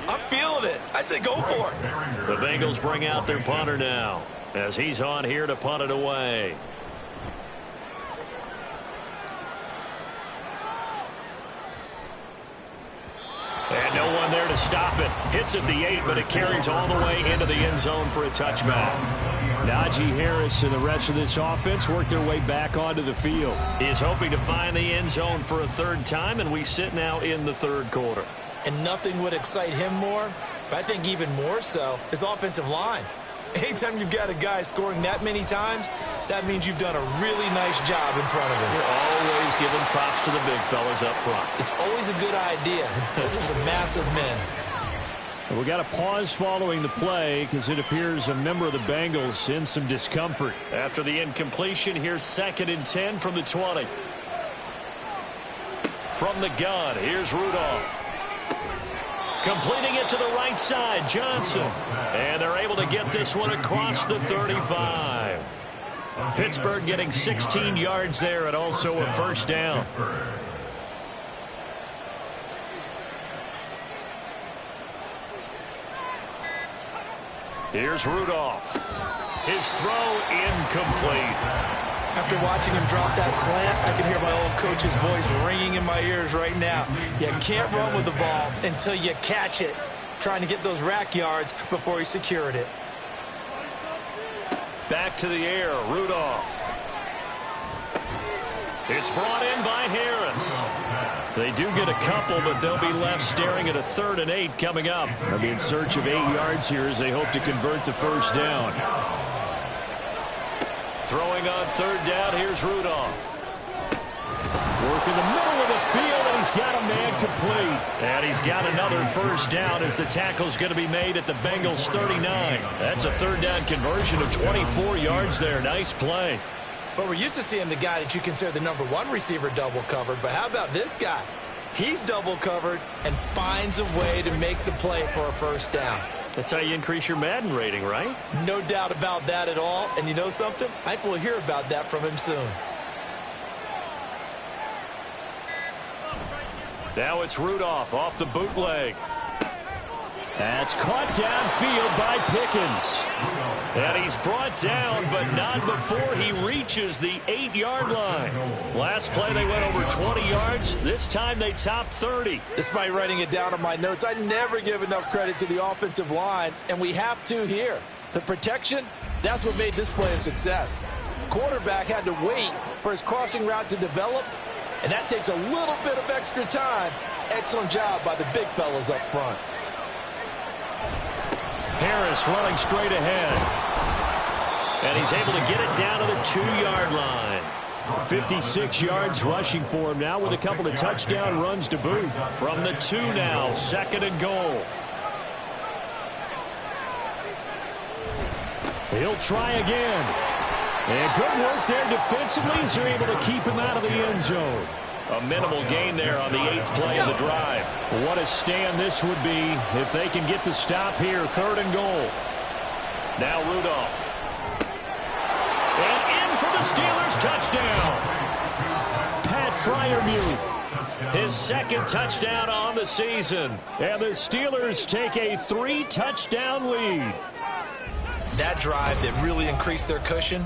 Speaker 3: I'm feeling it. I say go for it.
Speaker 2: The Bengals bring out their punter now as he's on here to punt it away. And no one there to stop it. Hits at the 8, but it carries all the way into the end zone for a touchback.
Speaker 1: Najee Harris and the rest of this offense work their way back onto the field.
Speaker 2: He is hoping to find the end zone for a 3rd time, and we sit now in the 3rd quarter.
Speaker 3: And nothing would excite him more, but I think even more so, his offensive line. Anytime you've got a guy scoring that many times, that means you've done a really nice job in front of him.
Speaker 2: You're always giving props to the big fellas up front.
Speaker 3: It's always a good idea. Those are some massive men.
Speaker 1: We got a pause following the play because it appears a member of the Bengals in some discomfort.
Speaker 2: After the incompletion, here's 2nd and 10 from the 20. From the gun, here's Rudolph. Completing it to the right side, Johnson. And they're able to get this one across the 35. Pittsburgh getting 16 yards there and also a first down. Here's Rudolph. His throw incomplete.
Speaker 3: After watching him drop that slant, I can hear my old coach's voice ringing in my ears right now. You can't run with the ball until you catch it. Trying to get those rack yards before he secured it.
Speaker 2: Back to the air, Rudolph. It's brought in by Harris. They do get a couple, but they'll be left staring at a 3rd and 8 coming up.
Speaker 1: They'll be in search of 8 yards here as they hope to convert the first down.
Speaker 2: Throwing on 3rd down, here's Rudolph.
Speaker 1: Work in the middle of the field, and he's got a man complete.
Speaker 2: And he's got another first down as the tackle's going to be made at the Bengals 39. That's a 3rd down conversion of 24 yards there. Nice play.
Speaker 3: But we're used to seeing the guy that you consider the #1 receiver double covered. But how about this guy? He's double covered and finds a way to make the play for a first down.
Speaker 2: That's how you increase your Madden rating, right?
Speaker 3: No doubt about that at all. And you know something? I think we'll hear about that from him soon.
Speaker 2: Now it's Rudolph off the bootleg.
Speaker 1: That's caught downfield by Pickens.
Speaker 2: And he's brought down, but not before he reaches the 8-yard line. Last play, they went over 20 yards. This time, they topped 30.
Speaker 4: Despite writing it down on my notes, I never give enough credit to the offensive line, and we have to here. The protection, that's what made this play a success. Quarterback had to wait for his crossing route to develop, and that takes a little bit of extra time. Excellent job by the big fellas up front.
Speaker 2: Harris running straight ahead. And he's able to get it down to the 2-yard line.
Speaker 1: 56 yards rushing for him now with a couple of touchdown runs to boot.
Speaker 2: From the 2 now, 2nd and goal.
Speaker 1: He'll try again. And good work there defensively as they're able to keep him out of the end zone.
Speaker 2: A minimal gain there on the 8th play of the drive.
Speaker 1: What a stand this would be if they can get the stop here. 3rd and goal.
Speaker 2: Now Rudolph. And in for the Steelers touchdown.
Speaker 1: Pat Freiermuth.
Speaker 2: His 2nd touchdown on the season.
Speaker 1: And the Steelers take a 3-touchdown lead.
Speaker 3: That drive that really increased their cushion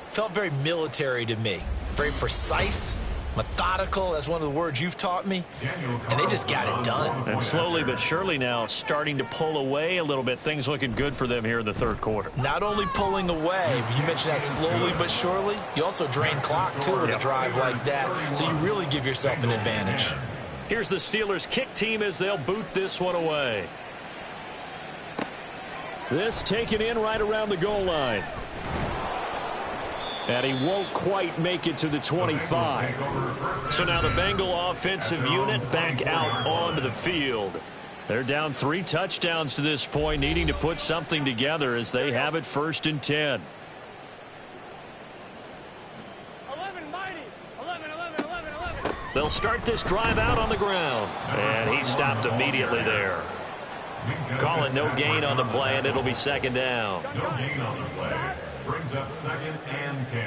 Speaker 3: felt very military to me. Very precise. Methodical, that's one of the words you've taught me, and they just got it done.
Speaker 2: And slowly but surely now starting to pull away a little bit. Things looking good for them here in the 3rd quarter.
Speaker 3: Not only pulling away, but you mentioned that slowly but surely, you also drain clock, too, with a drive like that, so you really give yourself an advantage.
Speaker 2: Here's the Steelers kick team as they'll boot this one away.
Speaker 1: This taken in right around the goal line. And he won't quite make it to the 25.
Speaker 2: So now the Bengal offensive unit back out onto the field.
Speaker 1: They're down 3 touchdowns to this point, needing to put something together as they have it 1st and 10.
Speaker 6: 11, mighty. 11, 11, 11, 11.
Speaker 2: They'll start this drive out on the ground. And he stopped immediately there. Calling no gain on the play, and it'll be 2nd down.
Speaker 5: No gain on the play. Brings up 2nd and 10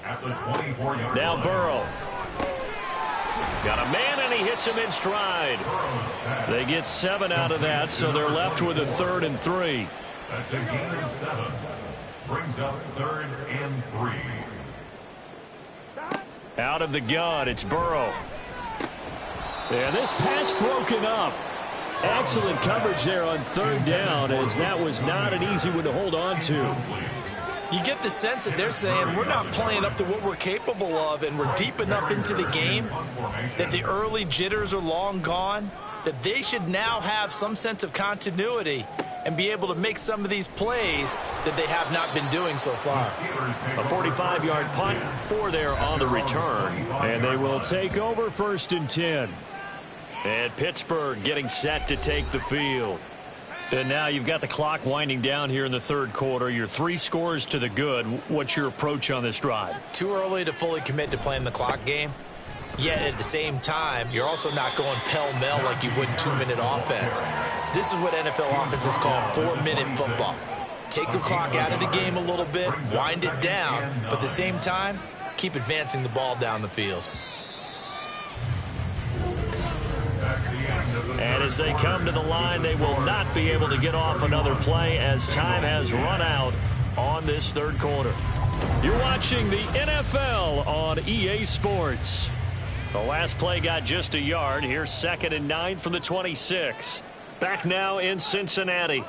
Speaker 5: at the 24-yard line.
Speaker 2: Now Burrow. Got a man, and he hits him in stride.
Speaker 1: They get 7 out of that, so they're left with a 3rd and 3.
Speaker 5: That's a gain of 7. Brings up 3rd and 3.
Speaker 1: Out of the gun, it's Burrow. And this pass broken up. Excellent coverage there on 3rd down, as that was not an easy one to hold on to.
Speaker 3: You get the sense that they're saying we're not playing up to what we're capable of, and we're deep enough into the game that the early jitters are long gone, that they should now have some sense of continuity and be able to make some of these plays that they have not been doing so far.
Speaker 2: A 45-yard punt, 4 there on the return.
Speaker 1: And they will take over 1st and 10.
Speaker 2: And Pittsburgh getting set to take the field.
Speaker 1: And now you've got the clock winding down here in the 3rd quarter. You're 3 scores to the good. What's your approach on this drive?
Speaker 3: Too early to fully commit to playing the clock game. Yet at the same time, you're also not going pell-mell like you would in 2-minute offense. This is what NFL offenses call 4-minute football. Take the clock out of the game a little bit, wind it down, but at the same time, keep advancing the ball down the field.
Speaker 2: And as they come to the line, they will not be able to get off another play as time has run out on this 3rd quarter.
Speaker 1: You're watching the NFL on EA Sports.
Speaker 2: The last play got just a yard. Here's 2nd and 9 from the 26. Back now in Cincinnati.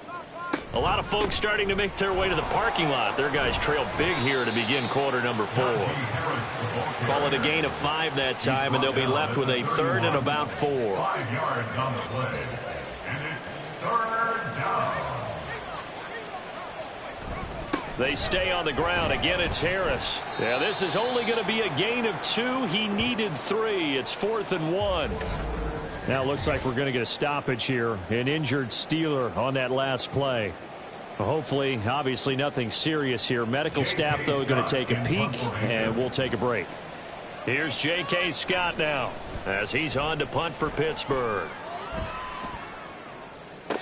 Speaker 2: A lot of folks starting to make their way to the parking lot. Their guys trail big here to begin quarter number 4. Call it a gain of 5 that time, and they'll be left with a 3rd and about 4.
Speaker 5: 5 yards on the play, and it's 3rd down.
Speaker 2: They stay on the ground. Again, it's Harris.
Speaker 1: Yeah, this is only going to be a gain of 2. He needed 3. It's 4th and 1. Now it looks like we're going to get a stoppage here. An injured Steeler on that last play. Hopefully, obviously nothing serious here. Medical staff, though, going to take a peek, and we'll take a break.
Speaker 2: Here's J.K. Scott now as he's on to punt for Pittsburgh.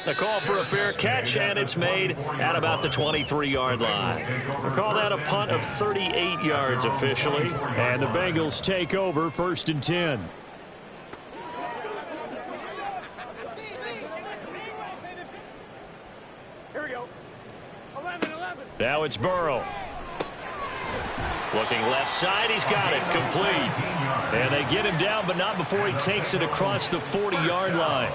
Speaker 2: The call for a fair catch, and it's made at about the 23-yard line. We'll call that a punt of 38 yards officially.
Speaker 1: And the Bengals take over 1st and 10.
Speaker 6: Here we go. 11.
Speaker 2: Now it's Burrow. Looking left side, he's got it, complete. And they get him down, but not before he takes it across the 40-yard line.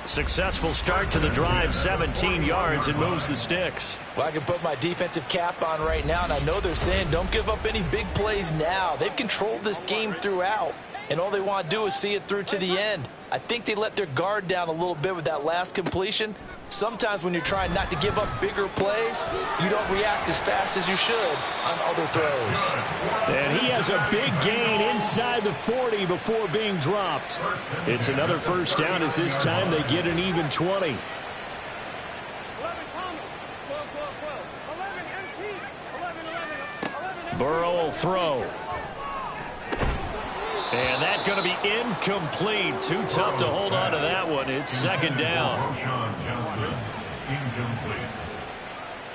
Speaker 2: Successful start to the drive, 17 yards, and moves the sticks.
Speaker 3: Well, I can put my defensive cap on right now, and I know they're saying don't give up any big plays now. They've controlled this game throughout, and all they want to do is see it through to the end. I think they let their guard down a little bit with that last completion. Sometimes when you're trying not to give up bigger plays, you don't react as fast as you should on other throws.
Speaker 1: And he has a big gain inside the 40 before being dropped. It's another first down as this time they get an even 20.
Speaker 6: 11 comma. 12. 11 empty. 11.
Speaker 2: Burrow will throw. And that's going to be incomplete. Too tough to hold on to that one. It's second down.
Speaker 5: Sean Johnson, incomplete.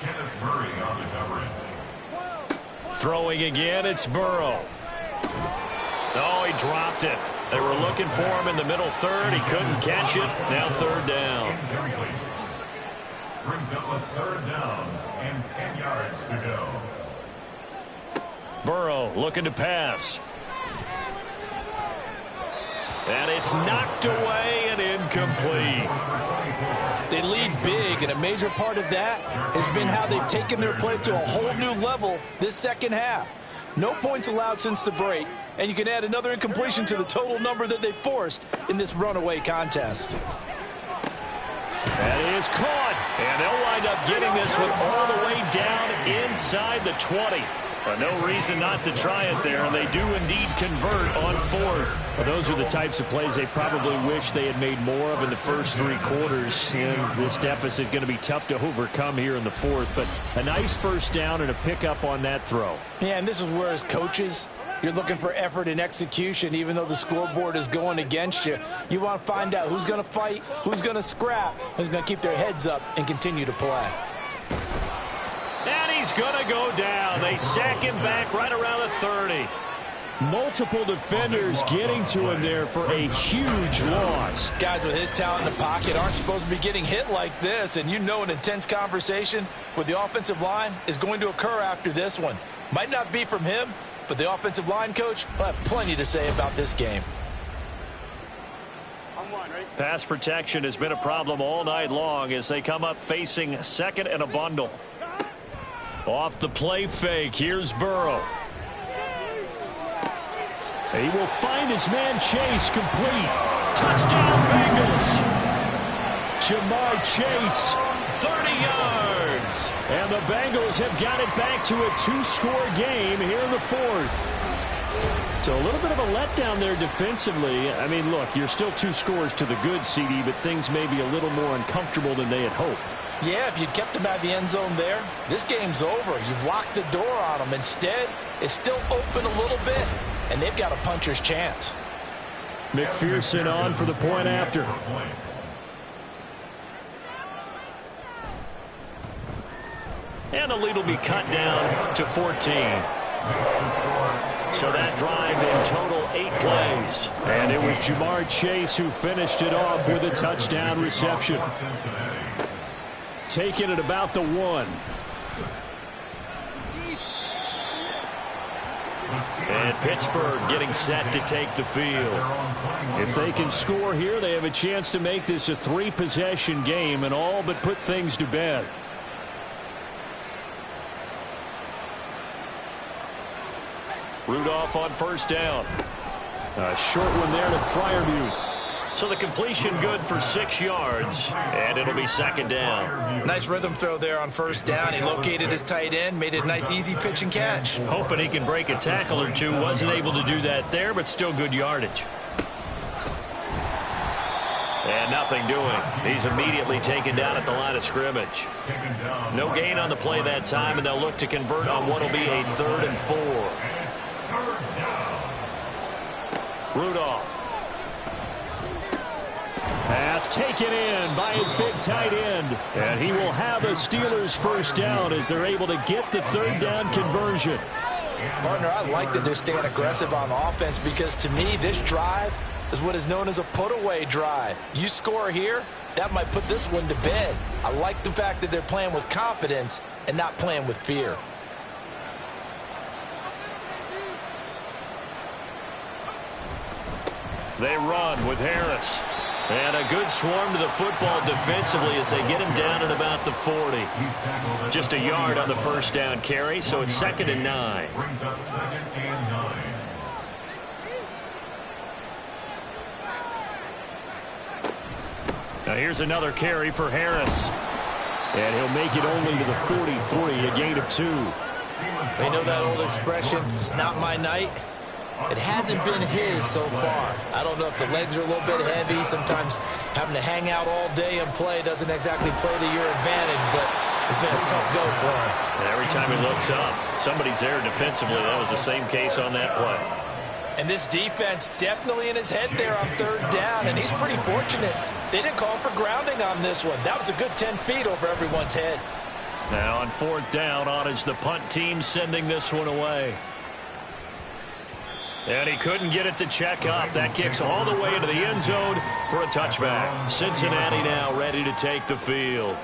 Speaker 5: Kenneth Murray on the coverage.
Speaker 2: Throwing again, it's Burrow. Oh, he dropped it. They were looking for him in the middle third. He couldn't catch it. Now third down.
Speaker 5: Incomplete. Brings up a third down and 10 yards to go.
Speaker 2: Burrow looking to pass. And it's knocked away and incomplete.
Speaker 4: They lead big, and a major part of that has been how they've taken their play to a whole new level this second half. No points allowed since the break, and you can add another incompletion to the total number that they forced in this runaway contest.
Speaker 2: That is caught, and they'll wind up getting this one all the way down inside the 20. But no reason not to try it there, and they do indeed convert on fourth.
Speaker 1: Well, those are the types of plays they probably wish they had made more of in the first 3 quarters. And this deficit going to be tough to overcome here in the fourth. But a nice first down and a pickup on that throw.
Speaker 4: Yeah, and this is where as coaches, you're looking for effort and execution, even though the scoreboard is going against you. You want to find out who's going to fight, who's going to scrap, who's going to keep their heads up and continue to play.
Speaker 2: And he's going to go down. They sack him back right around the 30.
Speaker 1: Multiple defenders getting to him there for a huge loss.
Speaker 3: Guys with his talent in the pocket aren't supposed to be getting hit like this, and you know an intense conversation with the offensive line is going to occur after this one. Might not be from him, but the offensive line coach will have plenty to say about this game.
Speaker 2: Pass protection has been a problem all night long as they come up facing second and a bundle. Off the play fake, here's Burrow.
Speaker 1: He will find his man Chase complete. Touchdown Bengals. Jamar Chase.
Speaker 2: 30 yards.
Speaker 1: And the Bengals have got it back to a 2-score game here in the fourth. So a little bit of a letdown there defensively. I mean, look, you're still 2 scores to the good, CD, but things may be a little more uncomfortable than they had hoped.
Speaker 3: Yeah, if you'd kept them out of the end zone there, this game's over. You've locked the door on them. Instead, it's still open a little bit, and they've got a puncher's chance.
Speaker 1: McPherson on for the point after.
Speaker 2: And the lead will be cut down to 14. So that drive in total 8 plays.
Speaker 1: And it was Jamar Chase who finished it off with a touchdown reception. Taking it about the 1.
Speaker 2: And Pittsburgh getting set to take the field.
Speaker 1: If they can score here, they have a chance to make this a 3-possession game and all but put things to bed.
Speaker 2: Rudolph on first down.
Speaker 1: A short one there to Freiermuth.
Speaker 2: So the completion good for 6 yards, and it'll be second down.
Speaker 3: Nice rhythm throw there on first down. He located his tight end, made it a nice easy pitch and catch.
Speaker 2: Hoping he can break a tackle or two. Wasn't able to do that there, but still good yardage. And nothing doing. He's immediately taken down at the line of scrimmage. No gain on the play that time, and they'll look to convert on what will be a 3rd and 4.
Speaker 1: Rudolph. Pass taken in by his big tight end. And he will have the Steelers first down as they're able to get the third down conversion.
Speaker 3: Partner, I like that they're staying aggressive on offense because to me, this drive is what is known as a put-away drive. You score here, that might put this one to bed. I like the fact that they're playing with confidence and not playing with fear.
Speaker 2: They run with Harris. And a good swarm to the football defensively as they get him down at about the 40. Just a yard on the first down carry, so it's 2nd and 9.
Speaker 5: Brings up 2nd and 9.
Speaker 1: Now here's another carry for Harris. And he'll make it only to the 43, a gain of 2.
Speaker 3: You know that old expression, it's not my night? It hasn't been his so far. I don't know if the legs are a little bit heavy. Sometimes having to hang out all day and play doesn't exactly play to your advantage, but it's been a tough go for him.
Speaker 2: And every time he looks up, somebody's there defensively. That was the same case on that play.
Speaker 3: And this defense definitely in his head there on 3rd down, and he's pretty fortunate. They didn't call for grounding on this one. That was a good 10 feet over everyone's head.
Speaker 2: Now on 4th down, on is the punt team sending this one away. And he couldn't get it to check up. That kicks all the way into the end zone for a touchback. Cincinnati now ready to take the field.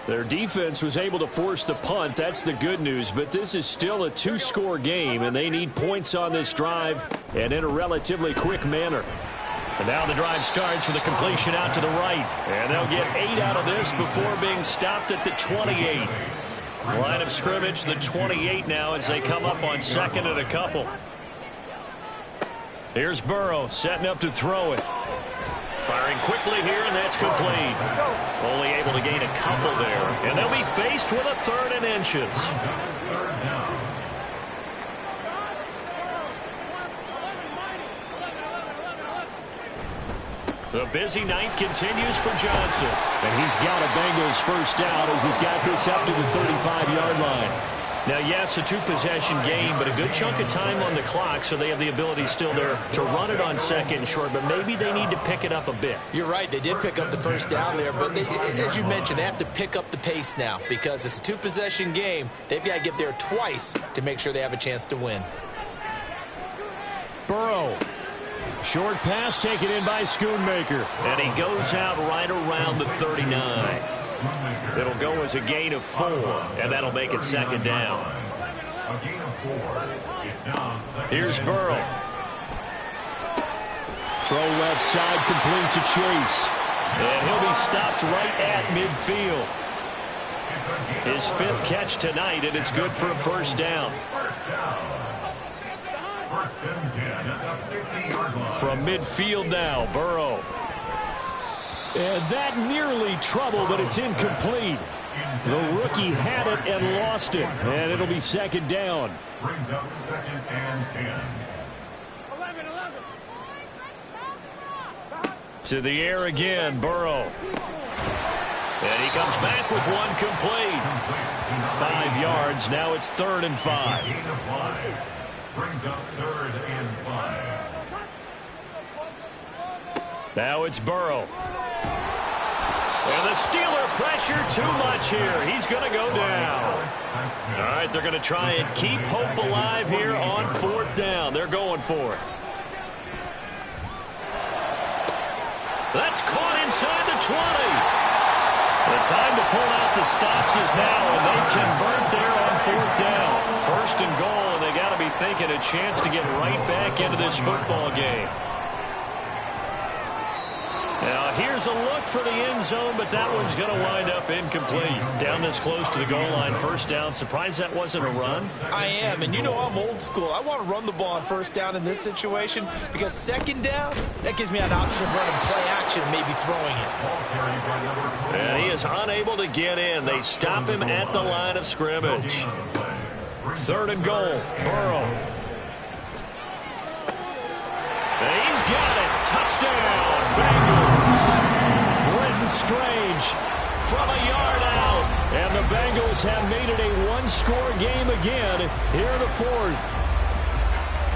Speaker 1: Their defense was able to force the punt. That's the good news. But this is still a 2-score game, and they need points on this drive and in a relatively quick manner.
Speaker 2: And now the drive starts with a completion out to the right. And they'll get 8 out of this before being stopped at the 28. Line of scrimmage, the 28 now as they come up on 2nd and a couple. Here's Burrow setting up to throw it. Firing quickly here, and that's complete. Only able to gain a couple there. And they'll be faced with a 3rd and inches. The busy night continues for Johnson.
Speaker 1: And he's got a Bengals first down as he's got this up to the 35-yard line.
Speaker 2: Now, yes, a 2-possession game, but a good chunk of time on the clock, so they have the ability still there to run it on 2nd and short, but maybe they need to pick it up a bit.
Speaker 3: You're right. They did pick up the first down there, but they, as you mentioned, they have to pick up the pace now because it's a 2-possession game. They've got to get there twice to make sure they have a chance to win.
Speaker 1: Burrow. Short pass taken in by Schoonmaker.
Speaker 2: And he goes out right around the 39. It'll go as a gain of 4, and that'll make it 2nd down. Here's Burrow.
Speaker 1: Throw left side complete to Chase.
Speaker 2: And he'll be stopped right at midfield. His 5th catch tonight, and it's good for a first down. From midfield now, Burrow.
Speaker 1: And that nearly trouble, but it's incomplete. The rookie had it and lost it. And it'll be 2nd down.
Speaker 5: Brings up 2nd and 10.
Speaker 6: 11.
Speaker 2: To the air again, Burrow. And he comes back with one complete. 5 yards. Now it's 3rd and 5.
Speaker 5: Gain of 5. Brings up 3rd and 5.
Speaker 2: Now it's Burrow. And the Steeler pressure too much here. He's going to go down. All right, they're going to try and keep hope alive here on 4th down. They're going for it. That's caught inside the 20. The time to pull out the stops is now, and they convert there on 4th down. 1st and goal, and they got to be thinking a chance to get right back into this football game. Now, here's a look for the end zone, but that one's going to wind up incomplete. Down this close to the goal line, 1st down. Surprised that wasn't a run?
Speaker 3: I am, and you know I'm old school. I want to run the ball on 1st down in this situation because 2nd down, that gives me an option of running play action and maybe throwing it.
Speaker 2: And he is unable to get in. They stop him at the line of scrimmage. 3rd and goal, Burrow. And he's got it. Touchdown, Bengals. Strange from a yard out, and the Bengals have made it a 1-score game again here in the 4th.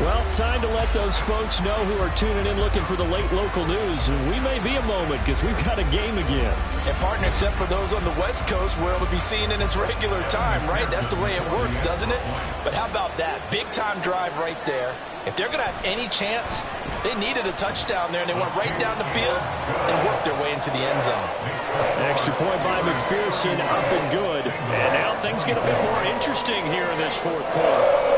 Speaker 1: Well, time to let those folks know who are tuning in looking for the late local news. And we may be a moment because we've got a game again.
Speaker 4: And, partner, except for those on the West Coast where it'll be seen in its regular time, right? That's the way it works, doesn't it? But how about that? Big-time drive right there. If they're going to have any chance, they needed a touchdown there, and they went right down the field and worked their way into the end zone.
Speaker 1: Extra point by McPherson, up and good.
Speaker 2: And now things get a bit more interesting here in this fourth quarter.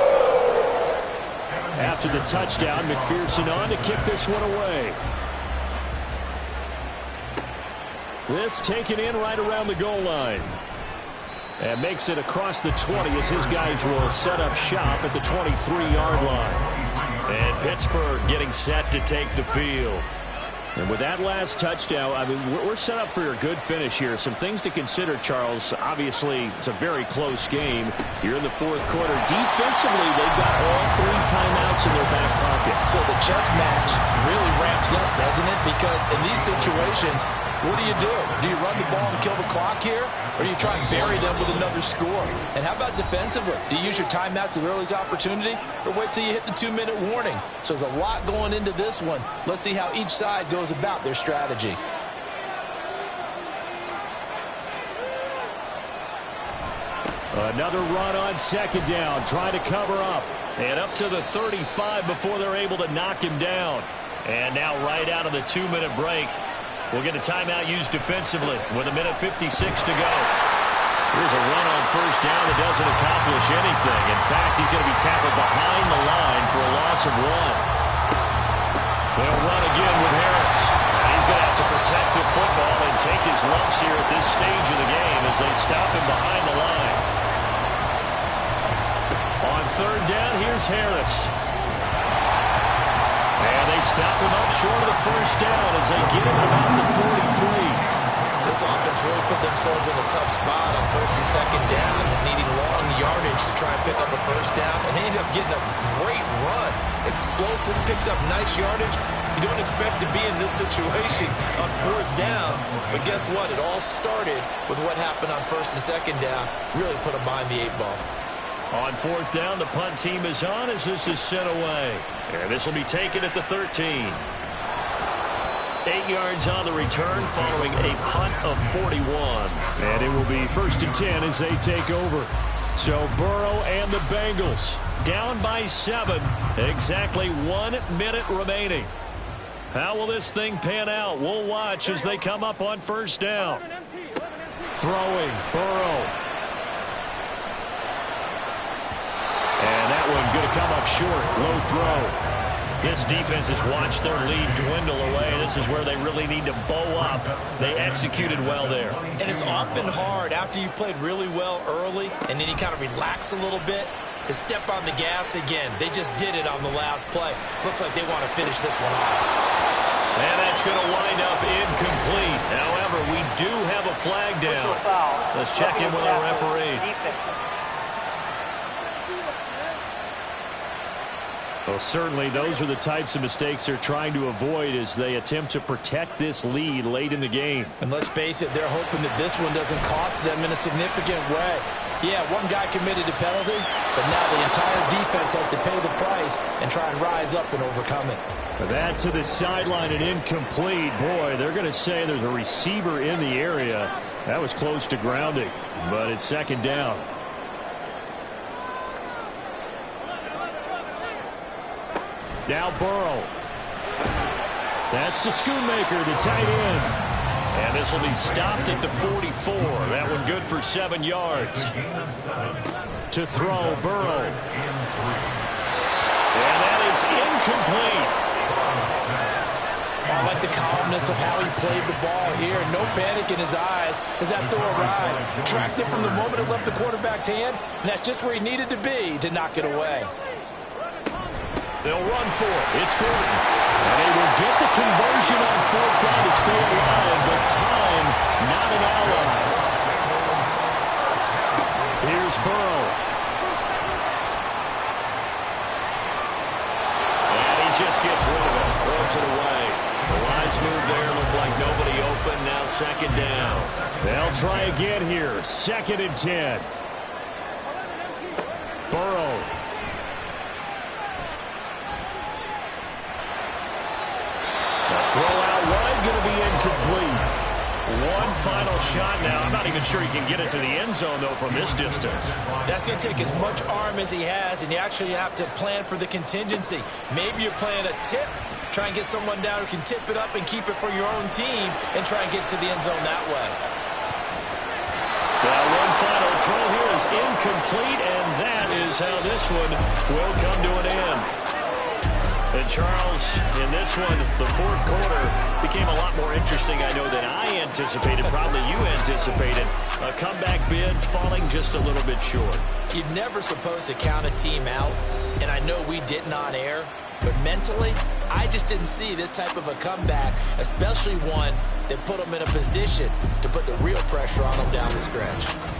Speaker 1: After the touchdown, McPherson on to kick this one away. This taken in right around the goal line. And makes it across the 20 as his guys will set up shop at the 23-yard line.
Speaker 2: And Pittsburgh getting set to take the field.
Speaker 1: And with that last touchdown, I mean, we're set up for a good finish here. Some things to consider, Charles. Obviously, it's a very close game. You're in the fourth quarter. Defensively, they've got all 3 timeouts in their back pocket.
Speaker 4: So the chess match really ramps up, doesn't it? Because in these situations, what do? Do you run the ball and kill the clock here? Or do you try and bury them with another score? And how about defensively? Do you use your timeouts at earliest opportunity? Or wait till you hit the 2-minute warning? So there's a lot going into this one. Let's see how each side goes about their strategy.
Speaker 1: Another run on second down, trying to cover up.
Speaker 2: And up to the 35 before they're able to knock him down. And now right out of the 2-minute break, we'll get a timeout used defensively with 1:56 to go. Here's a run on first down that doesn't accomplish anything. In fact, he's going to be tackled behind the line for a loss of 1. They'll run again with Harris. And he's going to have to protect the football and take his lumps here at this stage of the game as they stop him behind the line. On third down, here's Harris. And they stop him up short of the first down as they get him at about the 43.
Speaker 3: This offense really put themselves in a tough spot on first and second down, needing long yardage to try and pick up a first down, and they ended up getting a great run. Explosive, picked up nice yardage. You don't expect to be in this situation on fourth down, but guess what? It all started with what happened on first and second down. Really put them behind the 8 ball.
Speaker 2: On fourth down, the punt team is on as this is sent away. And this will be taken at the 13. 8 yards on the return following a punt of 41.
Speaker 1: And it will be 1st and 10 as they take over. So Burrow and the Bengals
Speaker 2: down by 7. Exactly 1 minute remaining. How will this thing pan out? We'll watch as they come up on first down.
Speaker 1: Throwing, Burrow. And that one going to come up short. Low throw.
Speaker 2: This defense has watched their lead dwindle away. This is where they really need to bow up. They executed well there.
Speaker 3: And it's often hard after you've played really well early and then you kind of relax a little bit to step on the gas again. They just did it on the last play. Looks like they want to finish this one off.
Speaker 2: And that's going to wind up incomplete. However, we do have a flag down. Let's check in with our referee.
Speaker 1: Well, certainly those are the types of mistakes they're trying to avoid as they attempt to protect this lead late in the game.
Speaker 4: And let's face it, they're hoping that this one doesn't cost them in a significant way. Yeah, one guy committed a penalty, but now the entire defense has to pay the price and try and rise up and overcome it.
Speaker 1: That to the sideline and incomplete. Boy, they're going to say there's a receiver in the area. That was close to grounding, but it's second down. Now Burrow. That's to Schoonmaker, the tight end.
Speaker 2: And this will be stopped at the 44. That one good for 7 yards.
Speaker 1: To throw, Burrow.
Speaker 2: And that is incomplete.
Speaker 4: I like the calmness of how he played the ball here. No panic in his eyes as that throw arrived. Tracked it from the moment it left the quarterback's hand, and that's just where he needed to be to knock it away.
Speaker 2: They'll run for it. It's good.
Speaker 1: And they will get the conversion on fourth down to stay alive, but time not an ally. Here's Burrow.
Speaker 2: And he just gets rid of it. Throws it away. The wise move there. Looked like nobody open. Now second down.
Speaker 1: They'll try again here. 2nd and 10. Burrow.
Speaker 2: One final shot now. I'm not even sure he can get it to the end zone, though, from this distance.
Speaker 3: That's going to take as much arm as he has, and you actually have to plan for the contingency. Maybe you're playing a tip. Try and get someone down who can tip it up and keep it for your own team and try and get to the end zone that way.
Speaker 2: Well, one final throw here is incomplete, and that is how this one will come to an end. And Charles, in this one, the fourth quarter became a lot more interesting, I know, than I anticipated. Probably you anticipated. A comeback bid falling just a little bit short.
Speaker 3: You're never supposed to count a team out, and I know we didn't on air, but mentally, I just didn't see this type of a comeback, especially one that put them in a position to put the real pressure on them down the stretch.